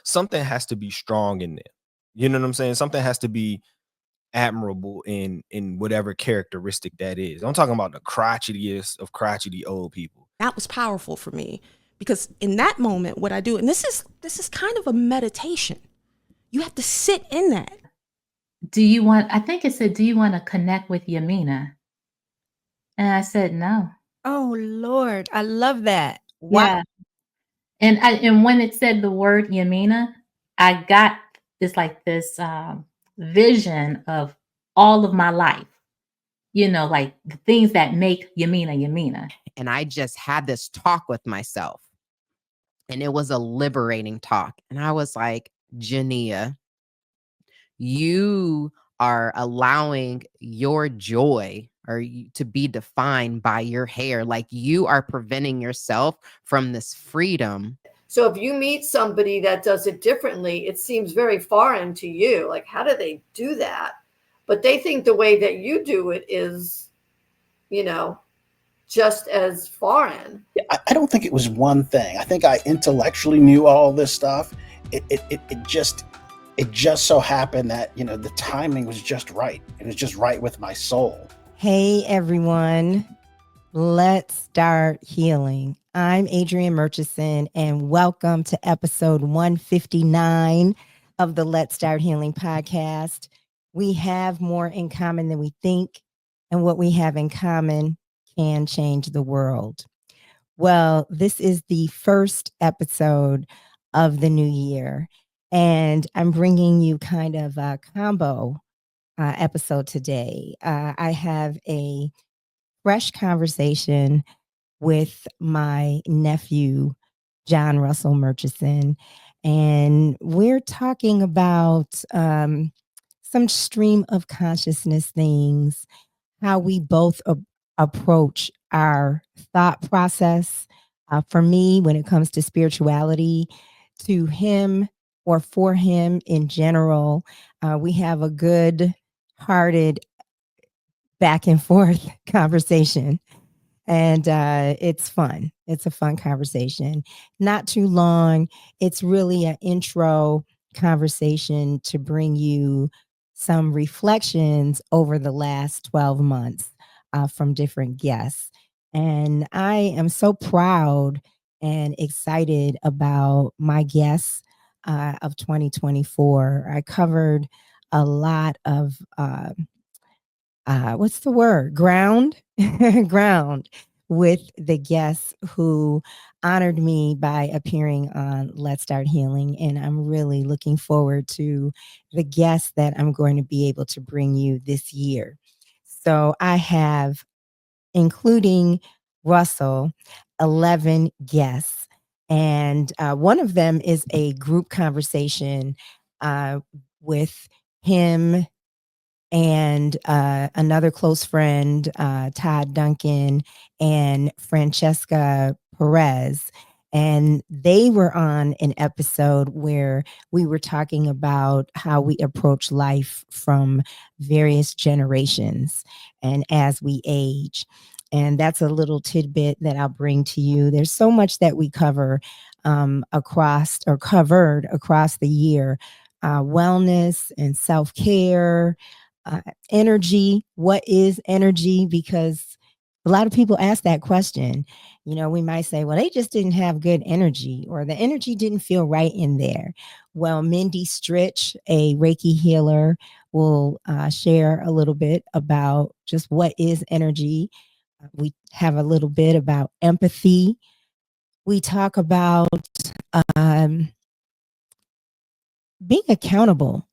something has to be strong in there. You know what I'm saying? Something has to be admirable in whatever characteristic that is. I'm talking about the crotchetiest of crotchety old people. That was powerful for me because in that moment, what I do, and this is kind of a meditation. You have to sit in that. I think it said, do you want to connect with Yaminah? And I said, no. Oh, Lord. I love that. Wow. Yeah. And when it said the word Yaminah, I got this vision of all of my life, like the things that make Yaminah Yaminah. And I just had this talk with myself, and it was a liberating talk. And I was like, Genia, you are allowing your joy to be defined by your hair. Like, you are preventing yourself from this freedom. So if you meet somebody that does it differently, it seems very foreign to you. Like, how do they do that? But they think the way that you do it is, just as foreign. I don't think it was one thing. I think I intellectually knew all this stuff. It just so happened that, the timing was just right. It was just right with my soul. Hey, everyone. Let's start healing. I'm Adrienne Murchison, and welcome to episode 159 of the Let's Start Healing podcast. We have more in common than we think, and what we have in common can change the world. Well, this is the first episode of the new year, and I'm bringing you kind of a combo episode today. I have a fresh conversation with my nephew, John Russell Murchison, and we're talking about some stream of consciousness things, how we both approach our thought process. For me, when it comes to spirituality, to him or for him in general, we have a good-hearted back and forth conversation. And it's fun. It's a fun conversation. Not too long. It's really an intro conversation to bring you some reflections over the last 12 months from different guests. And I am so proud and excited about my guests of 2024. I covered a lot of what's the word? Ground with the guests who honored me by appearing on Let's Start Healing. And I'm really looking forward to the guests that I'm going to be able to bring you this year. So I have, including Russell, 11 guests. And one of them is a group conversation with him and another close friend, Todd, Duncan, and Francesca, Perez. And they were on an episode where we were talking about how we approach life from various generations and as we age. And that's a little tidbit that I'll bring to you. There's so much that we covered across the year. Wellness and self-care, energy. What is energy? Because a lot of people ask that question. We might say, well, they just didn't have good energy, or the energy didn't feel right in there. Well, Mindy Strich, a Reiki healer, will share a little bit about just what is energy. We have a little bit about empathy. We talk about being accountable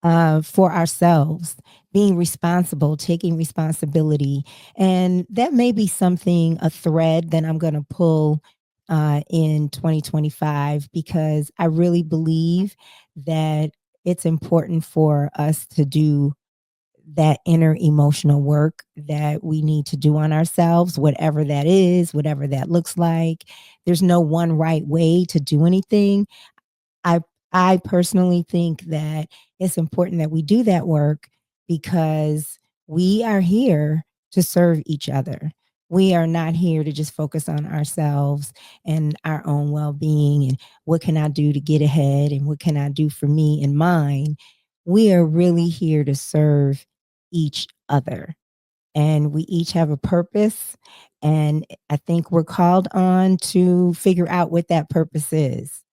for ourselves, being responsible, taking responsibility. And that may be a thread that I'm going to pull in 2025, because I really believe that it's important for us to do that inner emotional work that we need to do on ourselves, whatever that is, whatever that looks like. There's no one right way to do anything. I personally think that it's important that we do that work because we are here to serve each other. We are not here to just focus on ourselves and our own well-being and what can I do to get ahead and what can I do for me and mine. We are really here to serve each other. And we each have a purpose. And I think we're called on to figure out what that purpose is.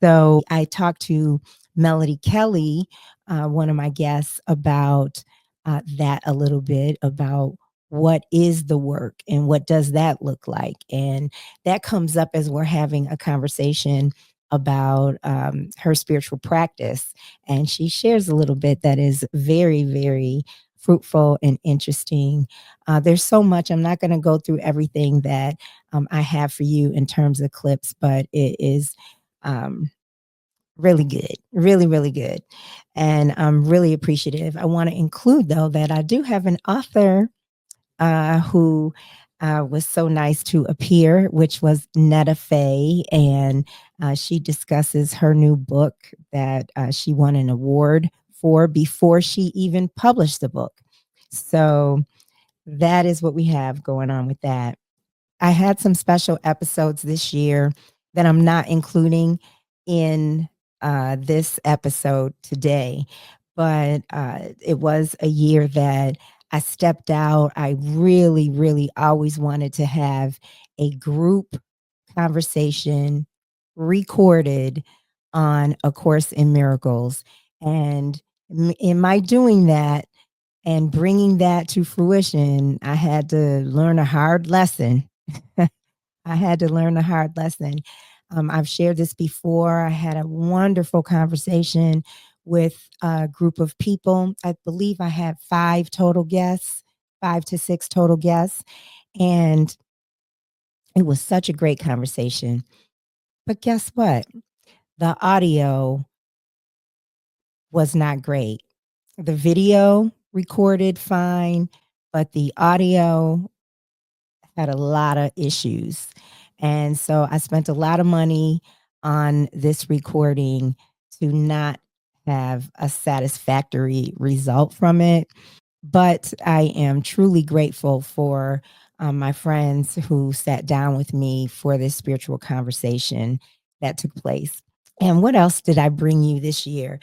So I talked to Melody Kelley, one of my guests, about that a little bit, about what is the work and what does that look like. And that comes up as we're having a conversation about her spiritual practice. And she shares a little bit that is very, very fruitful and interesting. There's so much. I'm not going to go through everything that I have for you in terms of clips, but it is really good, really, really good. And I'm really appreciative. I want to include, though, that I do have an author who was so nice to appear, which was Netta Fei. And she discusses her new book that she won an award for before she even published the book. So that is what we have going on with that. I had some special episodes this year that I'm not including in this episode today, but it was a year that I stepped out. I really, really always wanted to have a group conversation recorded on A Course in Miracles. And in my doing that and bringing that to fruition, I had to learn a hard lesson. I had to learn a hard lesson. I've shared this before. I had a wonderful conversation with a group of people. I believe I had 5 total guests, 5 to 6 total guests. And it was such a great conversation. But guess what? The audio was not great. The video recorded fine, but the audio had a lot of issues. And so I spent a lot of money on this recording to not have a satisfactory result from it. But I am truly grateful for my friends who sat down with me for this spiritual conversation that took place. And what else did I bring you this year?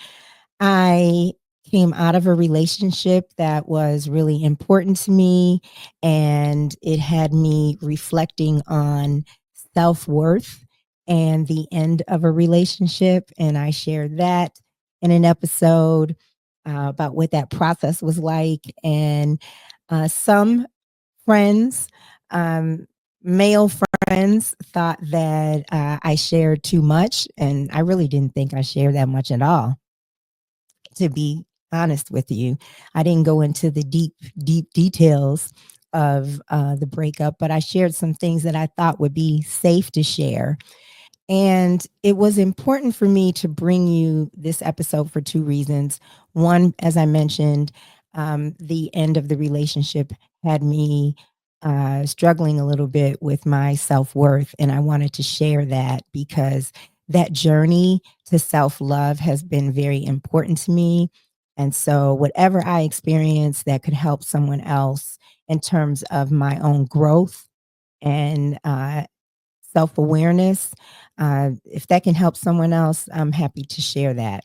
I came out of a relationship that was really important to me, and it had me reflecting on self-worth and the end of a relationship. And I shared that in an episode about what that process was like. And some friends, male friends, thought that I shared too much, and I really didn't think I shared that much at all, to be honest with you. I didn't go into the deep details of the breakup, but I shared some things that I thought would be safe to share. And it was important for me to bring you this episode for 2 reasons. One, as I mentioned, the end of the relationship had me struggling a little bit with my self-worth. And I wanted to share that because that journey to self-love has been very important to me. And so whatever I experience that could help someone else in terms of my own growth and self-awareness, if that can help someone else, I'm happy to share that.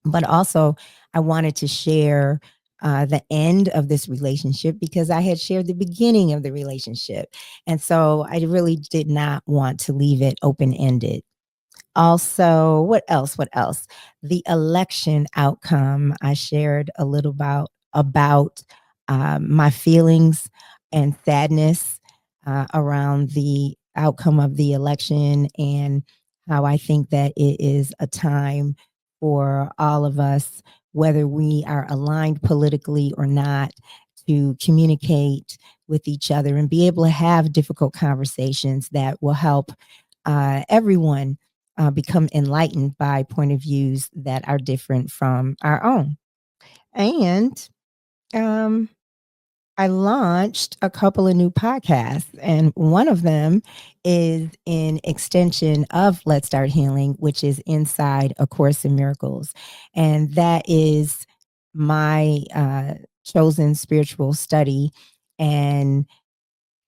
But also, I wanted to share the end of this relationship because I had shared the beginning of the relationship. And so I really did not want to leave it open-ended. Also, what else? What else? The election outcome. I shared a little about my feelings and sadness around the outcome of the election and how I think that it is a time for all of us, whether we are aligned politically or not, to communicate with each other and be able to have difficult conversations that will help everyone become enlightened by point of views that are different from our own. And I launched a couple of new podcasts, and one of them is an extension of Let's Start Healing, which is Inside A Course in Miracles. And that is my chosen spiritual study. And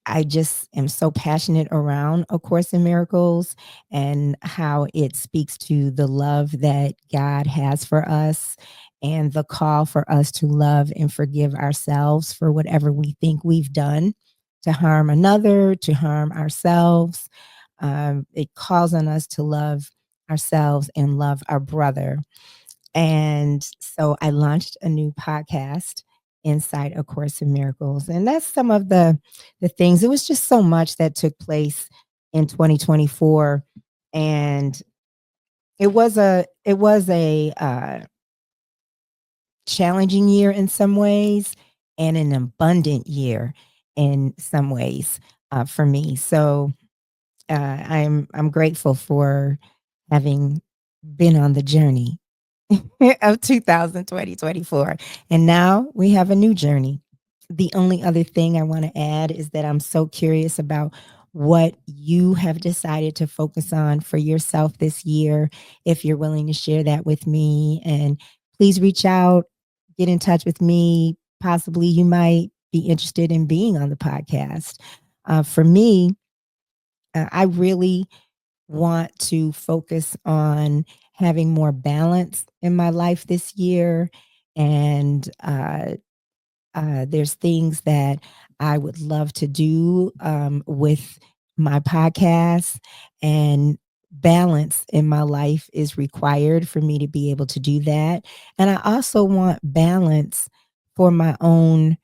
I just am so passionate around A Course in Miracles and how it speaks to the love that God has for us and the call for us to love and forgive ourselves for whatever we think we've done to harm another, to harm ourselves. It calls on us to love ourselves and love our brother. And so I launched a new podcast inside A Course in Miracles. And that's some of the things. It was just so much that took place in 2024. And it was a challenging year in some ways and an abundant year in some ways for me. So I'm grateful for having been on the journey of 2024. And now we have a new journey. The only other thing I want to add is that I'm so curious about what you have decided to focus on for yourself this year. If you're willing to share that with me, and please reach out, get in touch with me. Possibly you might be interested in being on the podcast. For me, I really want to focus on having more balance in my life this year. And there's things that I would love to do with my podcast, and balance in my life is required for me to be able to do that. And I also want balance for my own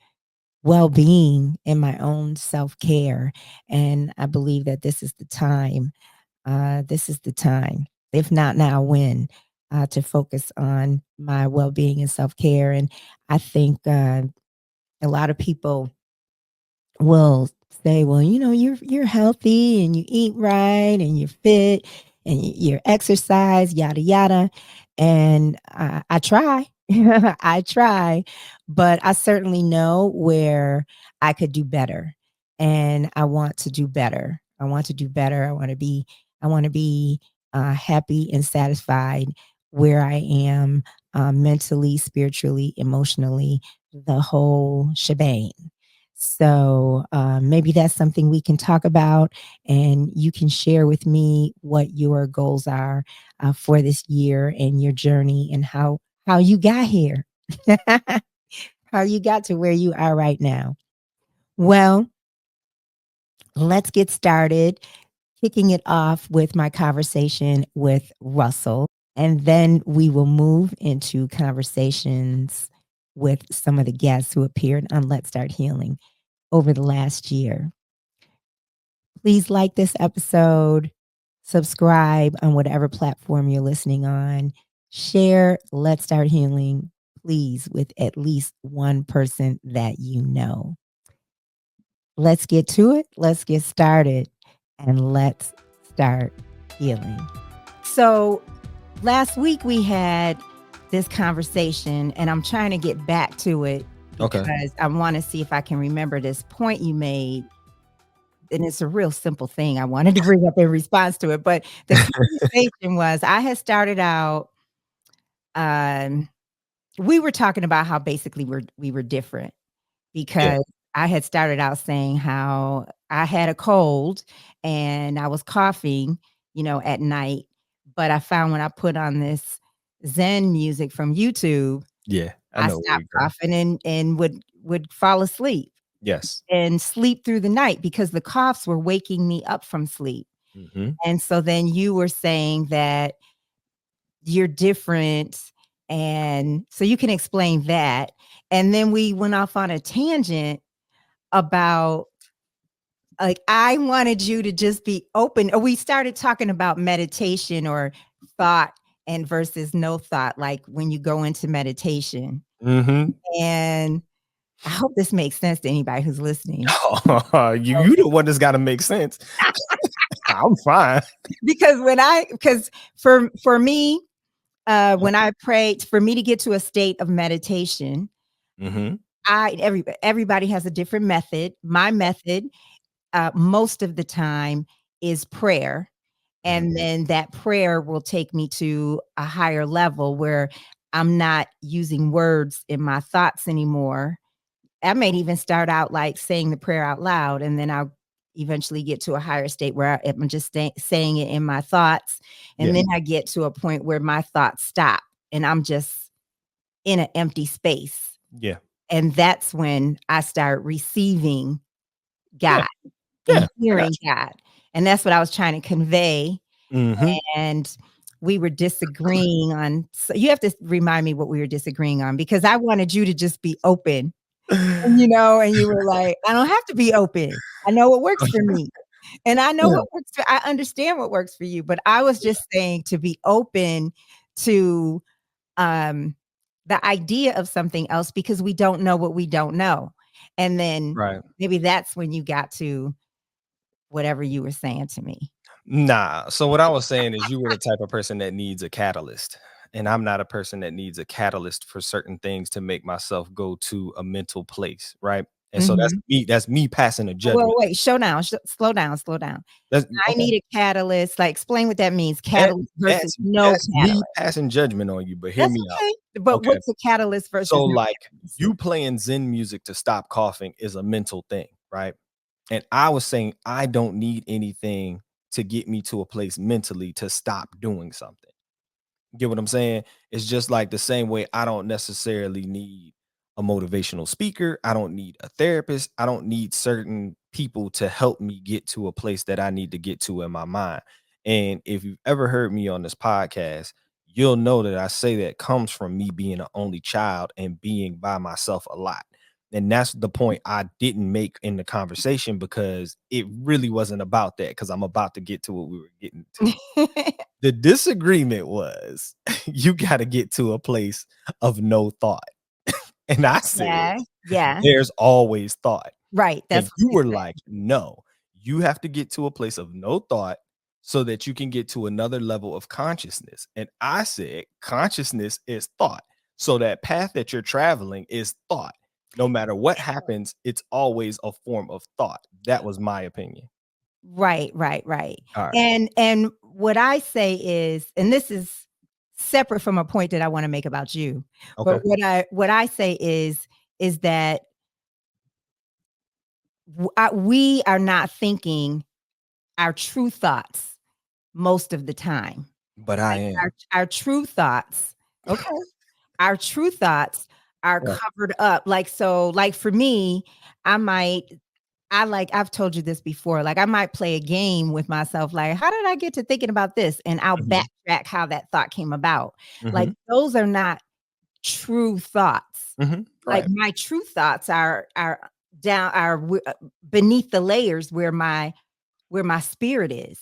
well-being and my own self-care. And I believe that this is the time. This is the time, if not now, when, to focus on my well-being and self-care. And I think a lot of people will say, well, you're healthy and you eat right and you're fit and you're exercise, yada yada. And I try, I try, but I certainly know where I could do better, and I want to do better. I want to do better. I want to be happy and satisfied where I am, mentally, spiritually, emotionally, the whole shebang. So maybe that's something we can talk about, and you can share with me what your goals are for this year and your journey, and how you got here, how you got to where you are right now. Well, let's get started. Kicking it off with my conversation with Russell, and then we will move into conversations with some of the guests who appeared on Let's Start Healing over the last year. Please like this episode, subscribe on whatever platform you're listening on, share Let's Start Healing, please, with at least one person that you know. Let's get to it. Let's get started, and let's start healing. So last week we had this conversation, and I'm trying to get back to it because I want to see if I can remember this point you made. And it's a real simple thing I wanted to bring up in response to it. But the conversation was, I had started out, we were talking about how basically we were different, because I had started out saying how I had a cold and I was coughing, at night. But I found when I put on this Zen music from YouTube, I stopped coughing and would fall asleep. Yes. And sleep through the night, because the coughs were waking me up from sleep. Mm-hmm. And so then you were saying that you're different. And so you can explain that. And then we went off on a tangent about, like, I wanted you to just be open. Or we started talking about meditation or thought and versus no thought, like when you go into meditation. Mm-hmm. And I hope this makes sense to anybody who's listening. You the one that's got to make sense. I'm fine. Because for me, when I prayed, for me to get to a state of meditation, mm-hmm. Everybody has a different method. My method, most of the time, is prayer. And then that prayer will take me to a higher level where I'm not using words in my thoughts anymore. I may even start out like saying the prayer out loud, and then I'll eventually get to a higher state where I'm just saying it in my thoughts. And Yeah. then I get to a point where my thoughts stop and I'm just in an empty space. Yeah. And that's when I start receiving God Yeah. and hearing God. And that's what I was trying to convey. Mm-hmm. And we were disagreeing on, so you have to remind me what we were disagreeing on, because I wanted you to just be open, and, you know, and you were like, I don't have to be open. I know what works for me. And I know what works for, I understand what works for you, but I was just saying to be open to the idea of something else, because we don't know what we don't know. And then Right. maybe that's when you got to whatever you were saying to me. Nah. So what I was saying is you were the type of person that needs a catalyst. And I'm not a person that needs a catalyst for certain things to make myself go to a mental place. Right. And so that's me passing a Well, judgment. wait, slow down. That's I okay. need a catalyst. Like, explain what that means. Catalyst versus no that's me catalyst. passing judgment on you, but hear That's me out. okay. But Okay. what's a catalyst versus So no like catalyst? you playing Zen music to stop coughing is a mental thing, right? And I was saying I don't need anything to get me to a place mentally to stop doing something. Get what I'm saying? It's just like the same way I don't necessarily need a motivational speaker. I don't need a therapist. I don't need certain people to help me get to a place that I need to get to in my mind. And if you've ever heard me on this podcast, you'll know that I say that comes from me being an only child and being by myself a lot. And that's the point I didn't make in the conversation, because it really wasn't about that, because I'm about to get to what we were getting to. The disagreement was you got to get to a place of no thought. And I said, Yeah. there's always thought. Right. And That's you what were we said. like, no, you have to get to a place of no thought so that you can get to another level of consciousness. And I said, consciousness is thought. So that path that you're traveling is thought. No matter what happens, it's always a form of thought. That was my opinion. Right. All right. And what I say is, and this is separate from a point that I want to make about you, Okay. but what I say is that we are not thinking our true thoughts most of the time. But I Like, am. our true thoughts, okay, our true thoughts are Yeah. covered up. Like, so, like for me, I've told you this before, like I might play a game with myself, like, how did I get to thinking about this? And I'll Mhm. backtrack how that thought came about. Like, Mhm. those are not true thoughts. Mhm. Like, Right. my true thoughts are beneath the layers where my spirit is,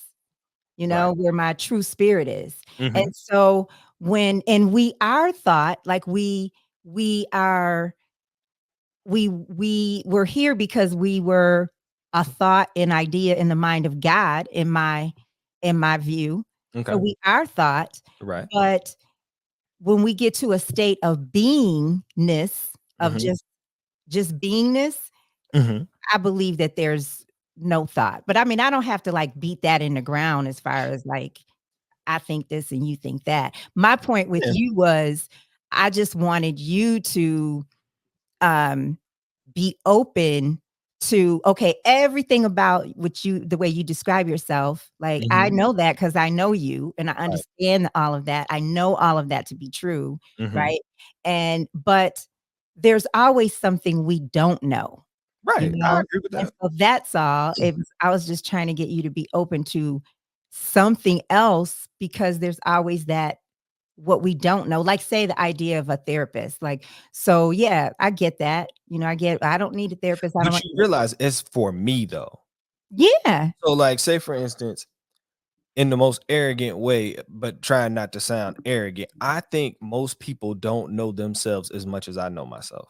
you know, Right. where my true spirit is. And Mhm. so we are thought, like we are we're here because we were a thought, an idea in the mind of God, in my view. So Okay. we are thought, Right. but when we get to a state of beingness, of Mhm. just beingness, Mhm. I believe that there's no thought. But I mean, I don't have to like beat that in the ground as far as like I think this and you think that. My point with Yeah. you was I just wanted you to um be open to, okay, everything about what you, the way you describe yourself, like I Mhm. know that because I know you and I Right. understand all of that. I know all of that to be true, Mhm. right? And but there's always something we don't know, you Right. I know? agree with And that. so that's all. I was just trying to get you to be open to something else, because there's always that what we don't know. Like, say the idea of a therapist. Like, so yeah, I get that. You know, I don't need a therapist. I don't But want. you realize it's for me though. Yeah. So like say for instance, in the most arrogant way, but trying not to sound arrogant, I think most people don't know themselves as much as I know myself.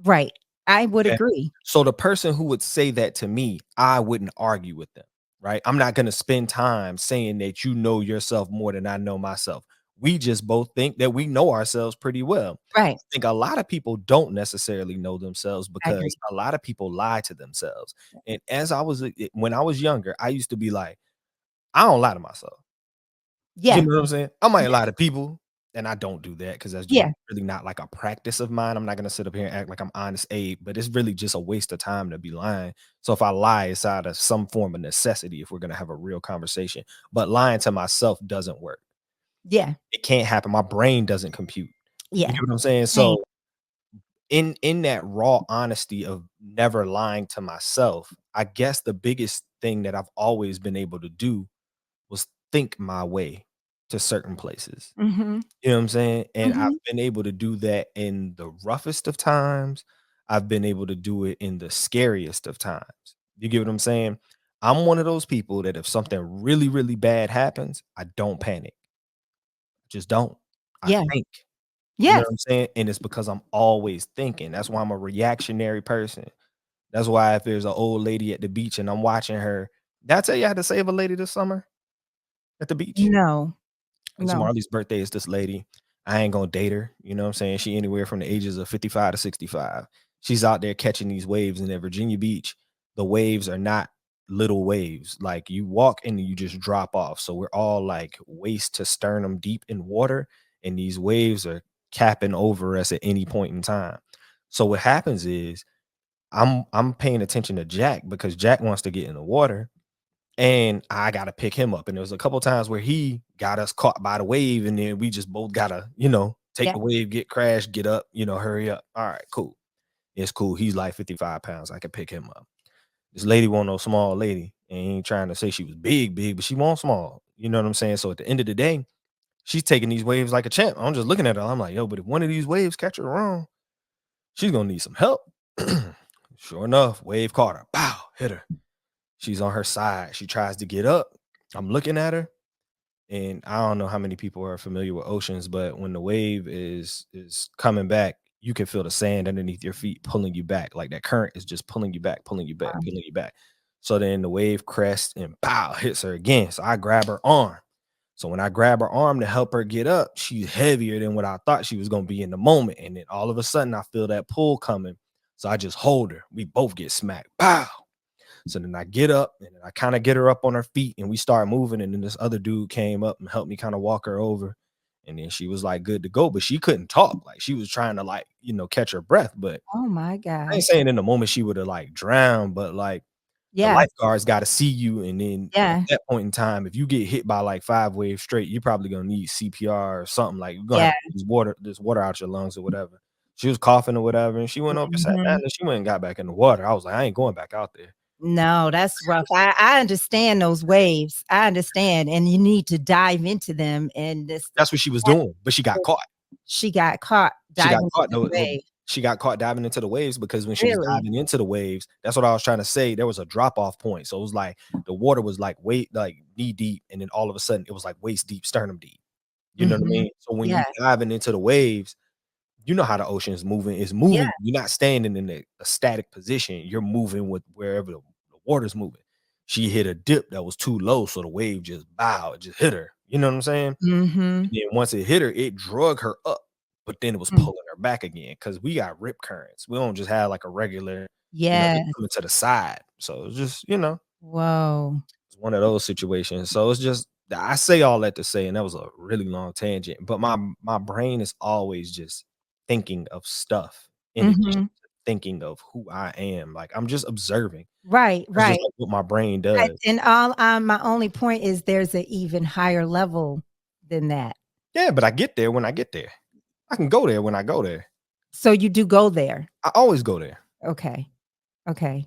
Right. I would And agree. so the person who would say that to me, I wouldn't argue with them, right? I'm not going to spend time saying that you know yourself more than I know myself. We just both think that we know ourselves pretty well. Right. I think a lot of people don't necessarily know themselves I because agree. a lot of people lie to themselves. And when I was younger, I used to be like, I don't lie to myself. You Yeah. know what I'm saying? I might lie to people, and I don't do that because that's just Yeah. really not like a practice of mine. I'm not gonna sit up here and act like I'm honest Abe, but it's really just a waste of time to be lying. So if I lie, it's out of some form of necessity if we're gonna have a real conversation. But lying to myself doesn't work. Yeah. It can't happen. My brain doesn't compute. You Yeah. get what I'm saying? Same. So in that raw honesty of never lying to myself, I guess the biggest thing that I've always been able to do was think my way to certain places. Mm-hmm. You know what I'm saying? And I've Mm-hmm. been able to do that in the roughest of times. I've been able to do it in the scariest of times. You get what I'm saying? I'm one of those people that if something really, really bad happens, I don't panic. Just don't. I Yeah. think. You know Yes. what I'm saying? And it's because I'm always thinking. That's why I'm a reactionary person. That's why if there's an old lady at the beach and I'm watching her, did I tell you I had to save a lady this summer at the beach? No. It's No. Marley's birthday. It's this lady. I ain't gonna date her. You know what I'm saying? She anywhere from the ages of 55 to 65. She's out there catching these waves, and at Virginia Beach, the waves are not little waves. Like you walk and you just drop off. So we're all like waist to sternum deep in water, and these waves are capping over us at any point in time. So what happens is I'm paying attention to Jack because Jack wants to get in the water and I gotta pick him up. And there was a couple times where he got us caught by the wave, and then we just both gotta, take Yeah. the wave, get crashed, get up, hurry up. All right, cool. It's cool. He's like 55 pounds. I can pick him up. This lady won't no small lady. And ain't trying to say she was big, big, but she won't small. You know what I'm saying? So at the end of the day, she's taking these waves like a champ. I'm just looking at her. I'm like, yo, but if one of these waves catch her wrong, she's gonna need some help. Sure enough, wave caught her. Pow, hit her. She's on her side. She tries to get up. I'm looking at her, and I don't know how many people are familiar with oceans, but when the wave is coming back, you can feel the sand underneath your feet pulling you back. Like that current is just pulling you back, pulling you back, pulling you back. So then the wave crests and pow hits her again. So I grab her arm. So when I grab her arm to help her get up, she's heavier than what I thought she was gonna be in the moment. And then all of a sudden I feel that pull coming. So I just hold her. We both get smacked. Pow. So then I get up and I kind of get her up on her feet and we start moving. And then this other dude came up and helped me kind of walk her over. And then she was like good to go, but she couldn't talk. Like she was trying to like, catch her breath. But Oh my I ain't gosh. saying in the moment she would have like drowned, but like the Yeah. lifeguards got to see you. And then at Yeah. that point in time, if you get hit by like 5 waves straight, you're probably gonna need CPR or something. Like you're gonna have Yeah. to use this water out your lungs or whatever. She was coughing or whatever, and she went over, sat down, Mhm. and she went and got back in the water. I was like, I ain't going back out there. No, that's rough. I understand those waves. I understand, and you need to dive into them. And this, That's what she was doing, but she got caught. she got caught She got diving caught into the though. wave. She got caught diving into the waves because when she was Really? diving into the waves, that's what I was trying to say. There was a drop off point, so it was like the water was like like knee deep, and then all of a sudden it was like waist deep, sternum deep. You know what I Mhm. mean? So when you Yeah. diving into the waves, you know how the ocean is moving. It's Yeah. moving. You're not standing in a static position. You're moving with wherever the water's moving. She hit a dip that was too low, so the wave just bowed, just hit her. You know what I'm saying? And Mhm. then once it hit her, it drug her up, but then it was Mm. pulling her back again because we got rip currents. We don't just have like a regular, they Yes. coming to the side. So it's just, Whoa. it's one of those situations. So it's just I say all that to say, and that was a really long tangent, but my brain is always just thinking of stuff in addition Mhm. to thinking of who I am. Like I'm just observing. Right. That's just Right. like what my brain does. And all my only point is there's an even higher level than that. Yeah, but I get there when I get there. I can go there when I go there. So you do go there. I always go there. Okay. Okay.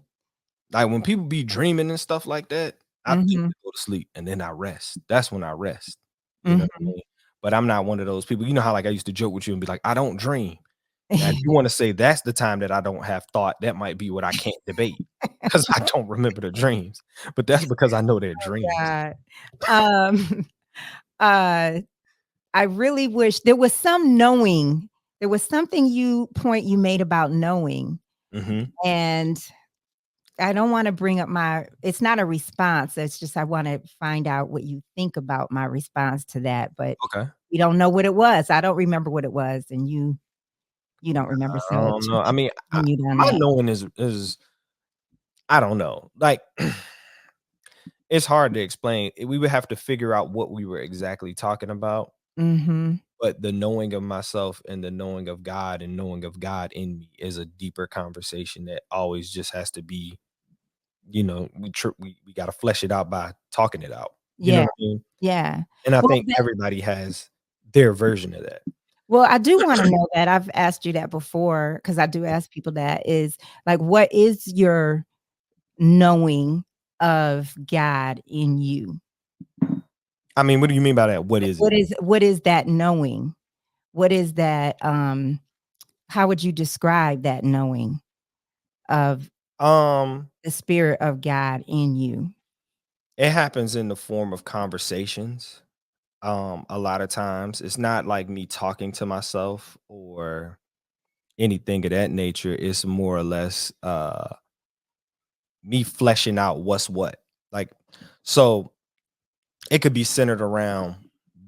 Like when people be dreaming and stuff like that, I think Mhm. to go to sleep and then I rest. That's when I rest. You know what I Mhm. mean? But I'm not one of those people. You know how like I used to joke with you and be like, I don't dream. Now, if you want to say that's the time that I don't have thought, that might be what I can't debate because I don't remember the dreams. But that's because I know they're dreams. God. Um, uh, I really wish there was some knowing. There was something you made about knowing, Hmm. and I don't want to bring up it's not a response. It's just I want to find out what you think about my response to that. But Okay. you don't know what it was. I don't remember what it was, and you don't remember. I So don't know. I mean, continued on my that. knowing is I don't know. Like it's hard to explain. We would have to figure out what we were exactly talking about. Mhm. But the knowing of myself and the knowing of God and knowing of God in me is a deeper conversation that always just has to be, we got to flesh it out by talking it out. You know Yeah. what I mean? Yeah. And I Well, think everybody has their version of that. well, I do want to know that. I've asked you that before because I do ask people that is like, what is your knowing of God in you? I mean, what do you mean by that? What is it? What is that knowing? What is that? How would you describe that knowing of Um, the spirit of God in you? it happens in the form of conversations. A lot of times it's not like me talking to myself or anything of that nature. It's more or less me fleshing out what's what. Like, so it could be centered around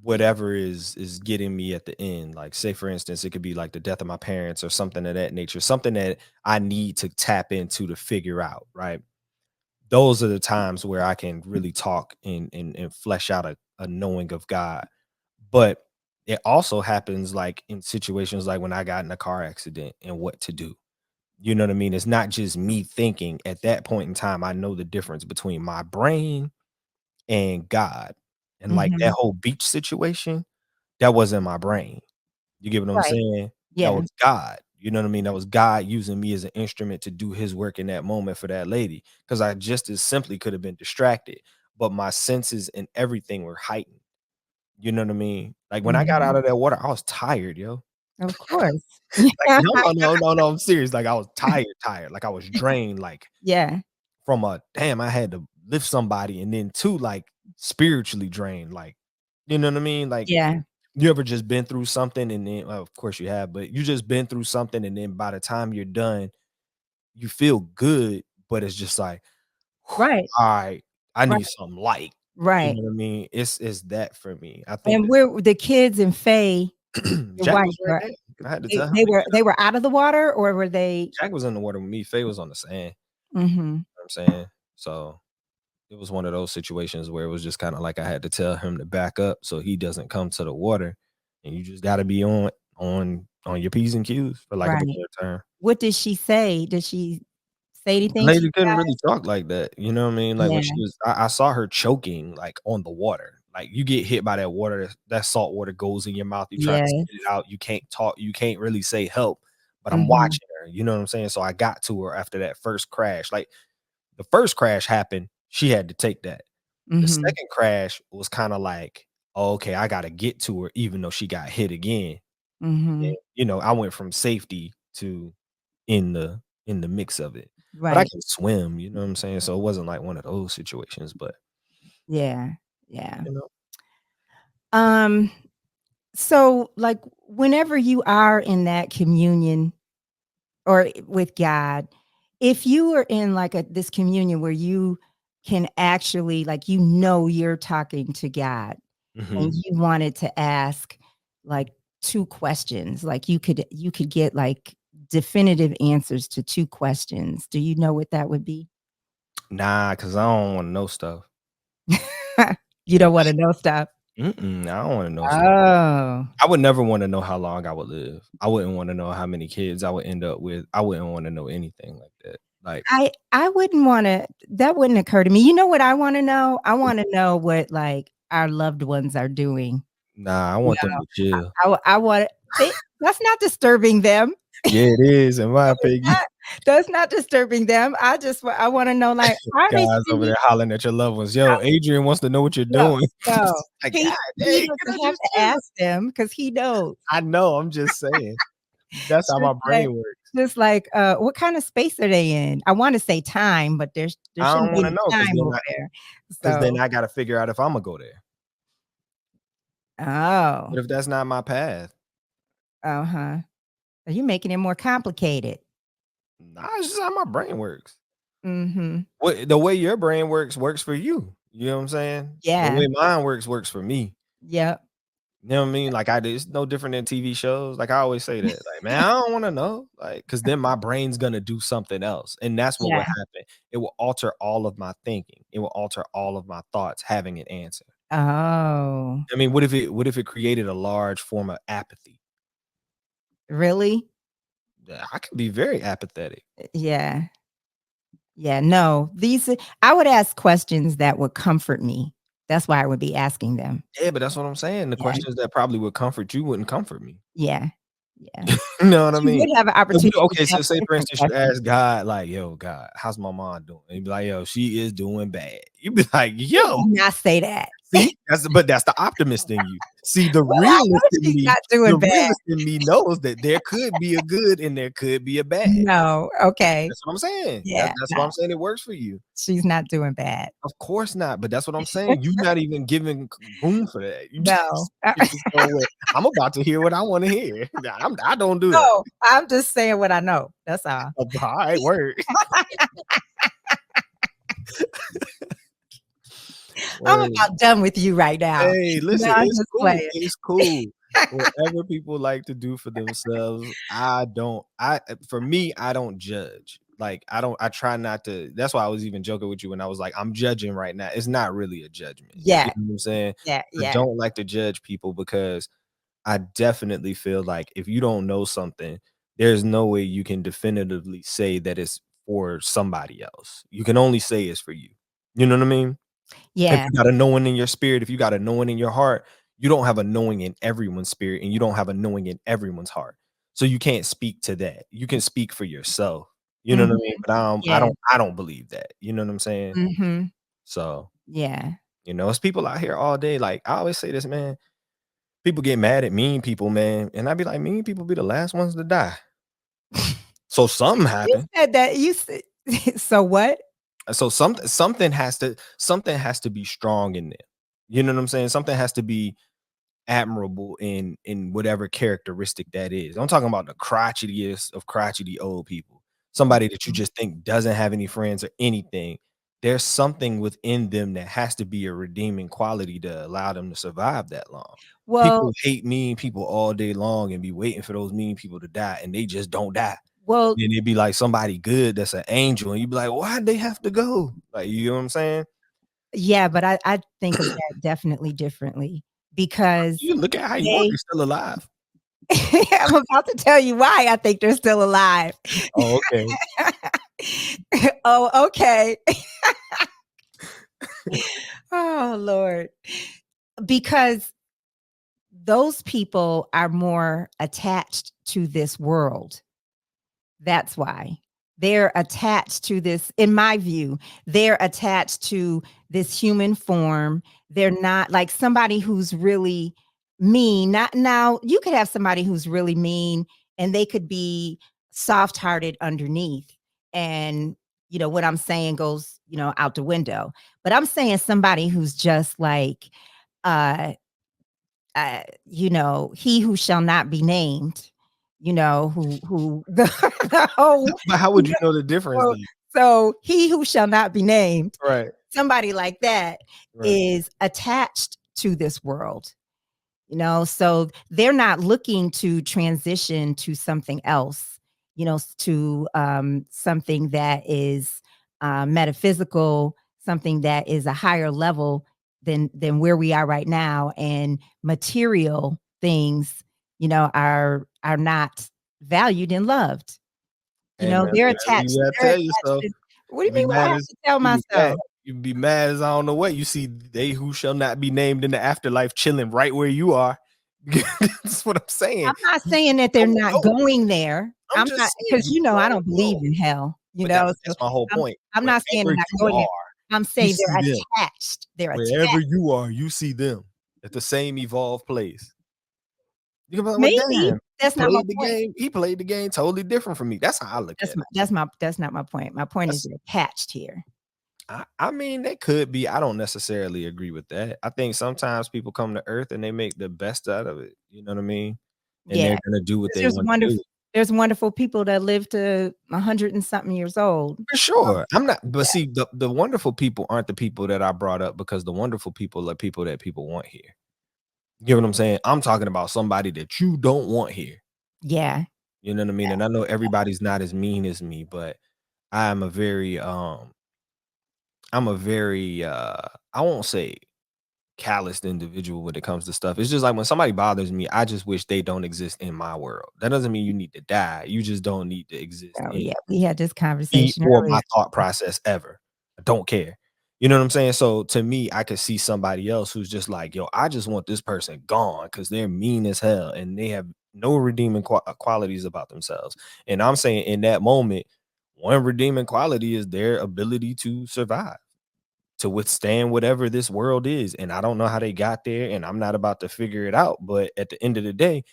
whatever is getting me at the end. Like, say for instance, it could be like the death of my parents or something of that nature, something that I need to tap into to figure out, right? Those are the times where I can really talk and flesh out a knowing of God. But it also happens like in situations like when I got in a car accident and what to do. You know what I mean? It's not just me thinking. At that point in time, I know the difference between my brain and God. And like that Mhm. whole beach situation, that wasn't my brain. You get what I'm Right. saying? That Yeah. was God. You know what I mean? That was God using me as an instrument to do his work in that moment for that lady. Because I just as simply could have been distracted, but my senses and everything were heightened. You know what I mean? Like when I got out Mhm. of that water, I was tired, yo. Of course. Like, no, I'm serious. Like I was tired. Like I was drained, like Yeah. from a damn, I had to lift somebody, and then two, like spiritually drained. Like, you know what I mean? Like Yeah. you ever just been through something and then well, of course you have, but you just been through something and then by the time you're done, you feel good, but it's just like, Right. all right, I Right. need something light. You Right. know what I mean? It's that for me. I think And where the kids and Faye, your Jack wife, was right right? there. I had to tell him They to were get they up. were out of the water or were they? Jack was in the water with me. Faye was on the sand. Mhm. You know what I'm saying? So it was one of those situations where it was just kind of like I had to tell him to back up so he doesn't come to the water. And you just gotta be on your P's and Q's for lack of a Right. better term. What did she say? Did she say The anything to lady you couldn't really guys? talk like that, you know what I mean? Like, when she Yeah. was I saw her choking, like, on the water. Like, you get hit by that water, that salt water goes in your mouth, you try to spit it Yes. out, you can't talk, you can't really say help, but I'm Mhm. watching her, you know what I'm saying? So I got to her after that first crash. Like, the first crash happened, she had to take that. The Mhm. second crash was kinda like, "Oh, okay, I gotta get to her even though she got hit again." And, Mhm. I went from safety to in the mix of it. But I Right. can swim, you know what I'm saying? So it wasn't like one of those situations, but, Yeah. Yeah. you know Um, so like whenever you are in that communion or with God, if you are in like this communion where you can actually like you're talking to God and Mhm. you wanted to ask like two questions, like you could get like definitive answers to two questions. Do you know what that would be? Nah, 'cause I don't wanna know stuff. You don't want to know stuff. I don't wanna know stuff. Oh. I would never wanna know how long I would live. I wouldn't wanna know how many kids I would end up with. I wouldn't wanna know anything like that. Like, I wouldn't wanna that wouldn't occur to me. You know what I wanna know? I wanna know what, like, our loved ones are doing. nah, I No, want them to chill. I want they that's not disturbing them. Yeah, it is, in my That is opinion. not that's not disturbing them. I wanna know, like, how are they Guys over spending there hollering at your loved ones. "Yo, how Adrian wants to know what you're no, doing." no. Like, He "God he dang, can I doesn't have just to chill?" ask them because he knows. I know, I'm just saying. That's how my Just like brain works. what kind of space are they in? I wanna say time, but there I shouldn't don't be wanna any know time over there. 'cause then So I gotta figure out if Imma go there. oh, What if that's not my path? uh-huh. So you're making it more complicated. Nah, it's just how my brain works. Mhm. What the way your brain works for you. You know what I'm saying? The Yeah. way mine works for me. Yep. You know what I mean? Like, it's no different than TV shows. Like, I always say that, like, "Man, I don't wanna know." Like, 'cause then my brain's gonna do something else, and that's what Yeah. would happen. It will alter all of my thinking. It will alter all of my thoughts having an answer. Oh, I mean, what if it created a large form of apathy? really? I can be very apathetic. Yeah. Yeah, no. I would ask questions that would comfort me. That's why I would be asking them. Yeah, but that's what I'm saying. The Yeah. questions that probably would comfort you wouldn't comfort me. Yeah. Yeah. You know what I You mean? would have an So opportunity okay, to so ask say for different instance, you questions. ask God, like, "Yo, God, how's my mom doing?" And he'd be like, "Yo, she is doing bad." You'd be like, He "Yo, did not say that. see, that's the optimist in you." See, Well, I know she's not doing the bad. realist in me knows that there could be a good and there could be a bad. No, okay. That's what I'm saying. Yeah, That's why no, I'm saying it works for you. she's not doing bad. Of course not, but that's what I'm saying. You're not even giving room for that. No. You're just going with, I'm about to hear what I want to hear. I don't do that. No, I'm just saying what I know. That's all. All right, word. I'm Word. about done with you right now. Hey, listen, No, I'm it's just cool. playing. It's cool. Whatever people like to do for themselves, for me, I don't judge. Like, I try not to. That's why I was even joking with you when I was like, I'm judging right now. It's not really a judgment. Yeah, You know what I'm saying? yeah, I yeah. don't like to judge people because I definitely feel like if you don't know something, there's no way you can definitively say that it's for somebody else. You can only say it's for you. You know what I mean? If Yeah. you got a knowing in your spirit, if you got a knowing in your heart, you don't have a knowing in everyone's spirit and you don't have a knowing in everyone's heart. So you can't speak to that. You can speak for yourself. You know what I Mhm. mean? But Yeah. I don't believe that. You know what I'm saying? Mhm. So, Yeah. it's people out here all day. Like I always say this, man. People get mad at mean people, man. And I'd be like, mean people be the last ones to die. So something You happened. said that you said so what? So something has to be strong in there. You know what I'm saying? Something has to be admirable in whatever characteristic that is. I'm talking about the crotchetiest of crotchety old people. Somebody that you Mhm. just think doesn't have any friends or anything. There's something within them that has to be a redeeming quality to allow them to survive that long. Well People hate mean people all day long and be waiting for those mean people to die, and they just don't die. well, Then it'd be like somebody good that's an angel, and you'd be like, why'd they have to go? Like, you know what I'm saying? yeah, but I think of that definitely differently because You look at how you want, they they're still alive. I'm about to tell you why I think they're still alive. Oh, okay. Oh, okay. Oh, Lord. Because those people are more attached to this world. That's why. They're attached to this, in my view, they're attached to this human form. They're not like somebody who's really mean. Not now, you could have somebody who's really mean and they could be soft-hearted underneath. And what I'm saying goes, out the window. But I'm saying somebody who's just like uh he who shall not be named, who the whole But how would you know the difference so then? so he who shall not be named, Right, somebody like that right. is attached to this world, so they're not looking to transition to something else, to something that is metaphysical, something that is a higher level than where we are right now, and material things, are not valued and loved. Hey man, They're whatever you attached. gotta They're tell attached yourself. to. What do You you be mean? What I mad have as to tell myself? you be mad as I don't know what. You see they who shall not be named in the afterlife chilling right where you are. That's what I'm saying. I'm not saying that they're Don't not go. going there. I'm I'm not just saying because you I don't don't believe go. in hell. But So that's my whole I'm point. I'm not saying they're Wherever not you going there. are, I'm you saying see they're them. attached. They're Wherever attached. you are, you see them at the same evolved place. You can be like, well, Maybe damn, that's not my point. he played the game totally different from me. That's how I look at it. That's not my point. My point is That's they're attached here. I mean, they could be. I don't necessarily agree with that. I think sometimes people come to earth and they make the best out of it. You know what I mean? And Yeah, they're gonna do what 'cause they want to do. there's wonderful people that live to 100 and something years old. For sure. I'm not, but Yeah. see, the wonderful people aren't the people that I brought up because the wonderful people are people that people want here. You get what I'm saying? I'm talking about somebody that you don't want here. Yeah. You know what I mean? And I know everybody's not as mean as me, but I am a very I won't say calloused individual when it comes to stuff. It's just like when somebody bothers me, I just wish they don't exist in my world. That doesn't mean you need to die. You just don't need to exist Oh in yeah, we had this me conversation or earlier. my thought process ever. I don't care. You know what I'm saying? So to me, I could see somebody else who's just like, yo, I just want this person gone because they're mean as hell and they have no redeeming qualities about themselves. And I'm saying in that moment, one redeeming quality is their ability to survive, to withstand whatever this world is. And I don't know how they got there, and I'm not about to figure it out. But at the end of the day,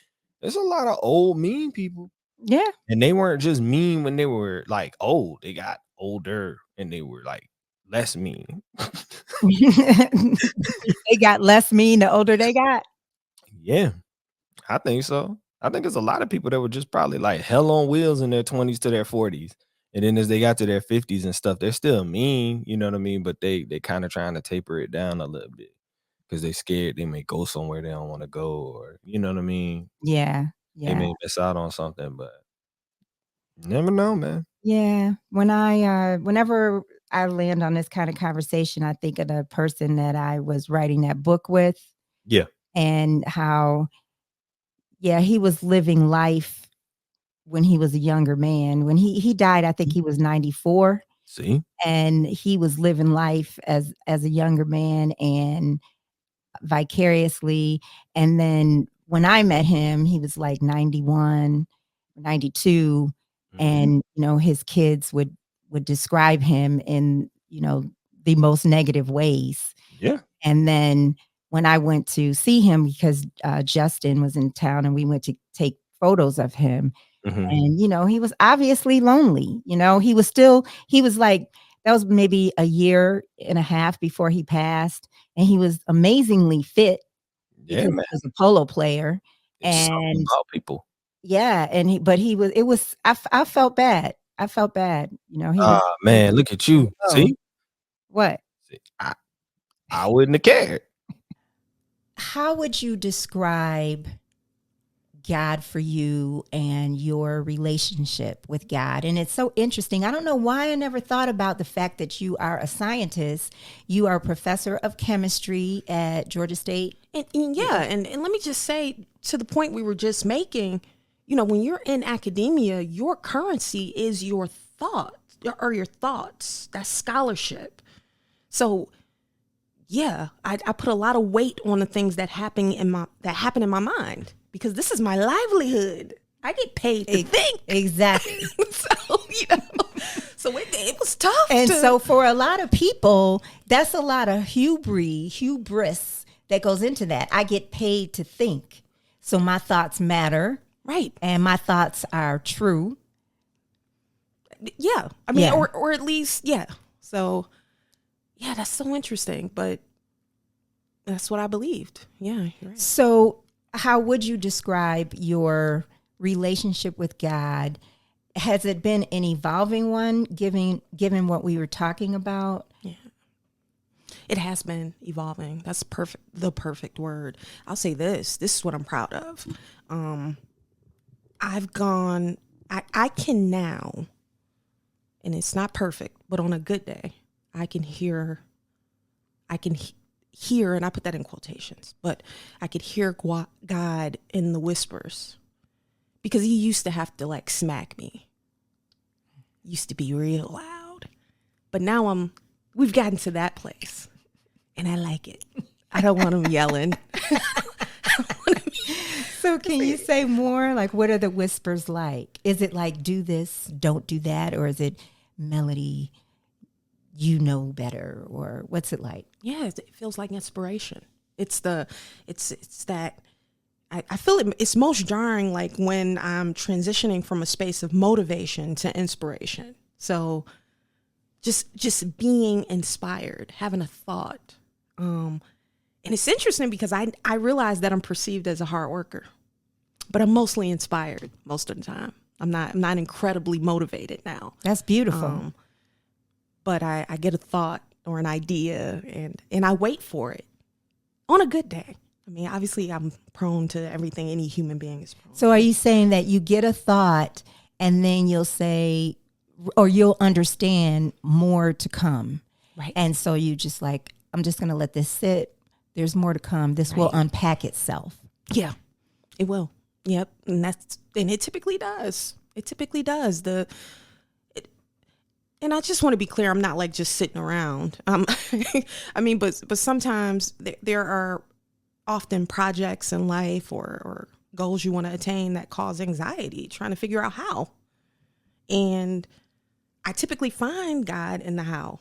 there's a lot of old mean people. Yeah. And they weren't just mean when they were like old, they got older and they were like less mean. They got less mean the older they got. Yeah, I think so. I think there's a lot of people that were just probably like hell on wheels in their 20s to their 40s. And then as they got to their 50s and stuff, they're still mean, you know what I mean? But they kind of trying to taper it down a little bit because they scared they may go somewhere they don't want to go, or you know what I mean? Yeah. They Yeah. may miss out on something, but you never know, man. Yeah. When whenever I land on this kind of conversation, I think of the person that I was writing that book with Yeah. and how, yeah, he was living life when he was a younger man. When he died, I think he was 94, See? and he was living life as a younger man and vicariously. And then when I met him, he was like 91, 92, and his kids would describe him in the most negative ways. Yeah. And then when I went to see him, because Justin was in town and we went to take photos of him, and he was obviously lonely. He was like, that was maybe a year and a half before he passed, and he was amazingly fit Yeah, because man. he was a polo player. It's something And about people. yeah, and I felt bad. I felt bad. He was Man, look at you. oh, See? what? See, I wouldn't have cared. How would you describe God for you and your relationship with God? And it's so interesting. I don't know why I never thought about the fact that you are a scientist. You are a professor of chemistry at Georgia State. And let me just say, to the point we were just making, when you're in academia, your currency is your thoughts or your thoughts. That's scholarship. So yeah, I put a lot of weight on the things that happen in my mind, because this is my livelihood. I get paid to think. Exactly. So it was tough. And so for a lot of people, that's a lot of hubris that goes into that. I get paid to think. So my thoughts matter. Right. And my thoughts are true. Yeah. I mean, or at least, yeah. So yeah, that's so interesting, but that's what I believed. Yeah, you're right. So how would you describe your relationship with God? Has it been an evolving one, given what we were talking about? Yeah. It has been evolving. That's the perfect word. I'll say this. This is what I'm proud of. I can now, and it's not perfect, but on a good day, I can hear, and I put that in quotations, but I could hear God in the whispers, because he used to have to like smack me. Used to be real loud, but now we've gotten to that place, and I like it. I don't want him yelling. So can you say more? Like, what are the whispers like? Is it like, do this, don't do that? Or is it melody, you know better? Or what's it like? Yeah, it feels like inspiration. It's that I feel it's most jarring, like when I'm transitioning from a space of motivation to inspiration. So just being inspired, having a thought. And it's interesting because I realize that I'm perceived as a hard worker, but I'm mostly inspired most of the time. I'm not incredibly motivated now. That's beautiful. But I get a thought or an idea and I wait for it on a good day. I mean, obviously I'm prone to everything any human being is prone. So are you saying that you get a thought and then you'll say, or you'll understand more to come? Right. And so you just like, I'm just going to let this sit There's more to come. This will unpack itself. Yeah, it will. Yep. And it typically does. It typically does. And I just want to be clear, I'm not like just sitting around. I mean, but sometimes there are often projects in life or goals you want to attain that cause anxiety, trying to figure out how. And I typically find God in the how.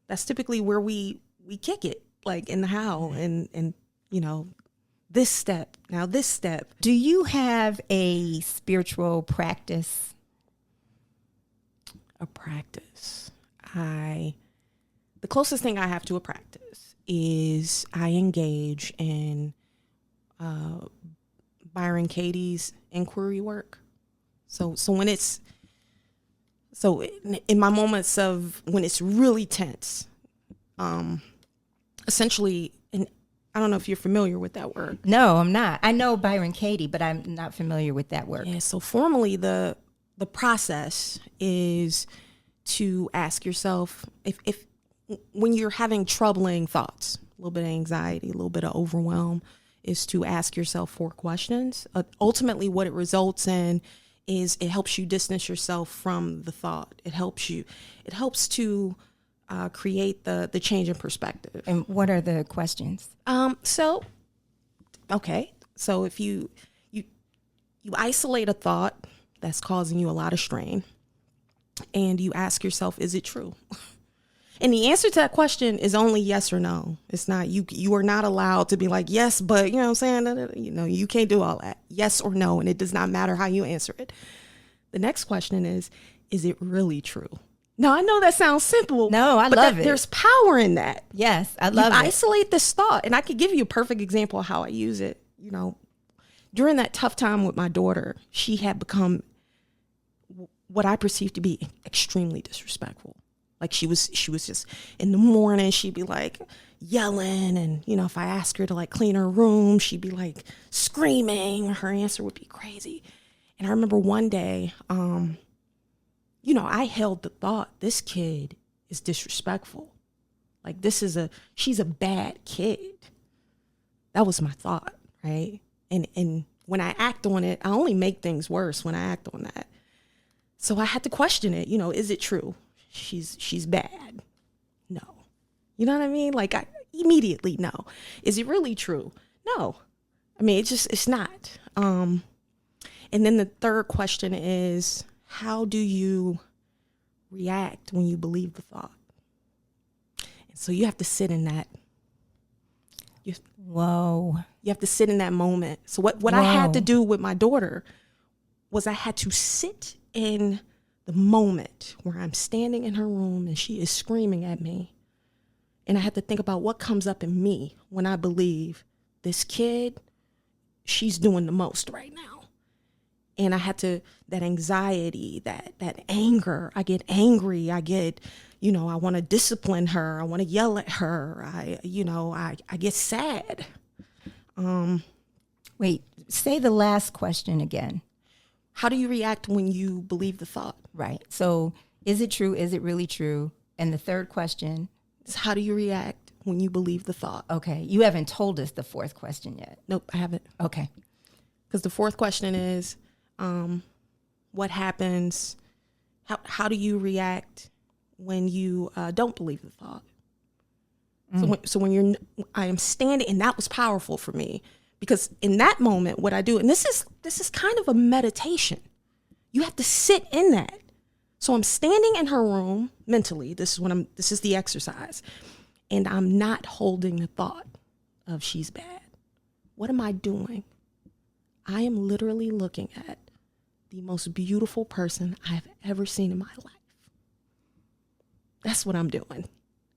That's typically where we kick it, like in the how, and you know, this step, now this step. Do you have a spiritual practice? A practice. The closest thing I have to a practice is I engage in Byron Katie's inquiry work. So when in my moments of when it's really tense, essentially, and I don't know if you're familiar with that work. No, I'm not. I know Byron Katie, but I'm not familiar with that work. Yeah. So formally, the process is to ask yourself if when you're having troubling thoughts, a little bit of anxiety, a little bit of overwhelm, is to ask yourself 4 questions. Ultimately, what it results in is it helps you distance yourself from the thought. It helps to create the change in perspective. And what are the questions? So if you isolate a thought that's causing you a lot of strain, and you ask yourself, is it true? And the answer to that question is only yes or no. It's not, you are not allowed to be like, yes, but you know what I'm saying? You know, you can't do all that. Yes or no. And it does not matter how you answer it. The next question is it really true? Now, I know that sounds simple. No, I love it. There's power in that. Yes, I love it. Isolate this thought. And I could give you a perfect example of how I use it. You know, during that tough time with my daughter, she had become what I perceived to be extremely disrespectful. Like she was just in the morning, she'd be like yelling. And, you know, if I asked her to like clean her room, she'd be like screaming. Her answer would be crazy. And I remember one day, you know, I held the thought, this kid is disrespectful. Like she's a bad kid. That was my thought, right? And when I act on it, I only make things worse when I act on that. So I had to question it. You know, is it true? She's bad. No. You know what I mean? Like I immediately no. Is it really true? No. I mean, it's not. And then the third question is, how do you react when you believe the thought? And so you have to sit in that. Whoa. You have to sit in that moment. So what I had to do with my daughter was I had to sit in the moment where I'm standing in her room and she is screaming at me. And I had to think about what comes up in me when I believe this kid, she's doing the most right now. And I had to, that anxiety, that anger, I get angry, I get, you know, I want to discipline her, I want to yell at her, I get sad. Wait, say the last question again. How do you react when you believe the thought? Right. So is it true? Is it really true? And the third question is, how do you react when you believe the thought? Okay. You haven't told us the fourth question yet. Nope, I haven't. Okay. Because the fourth question is, what happens? How do you react when you don't believe the thought? So when I am standing, and that was powerful for me, because in that moment, what I do, and this is kind of a meditation. You have to sit in that. So I'm standing in her room mentally. This is the exercise, and I'm not holding the thought of she's bad. What am I doing? I am literally looking at the most beautiful person I've ever seen in my life. That's what I'm doing.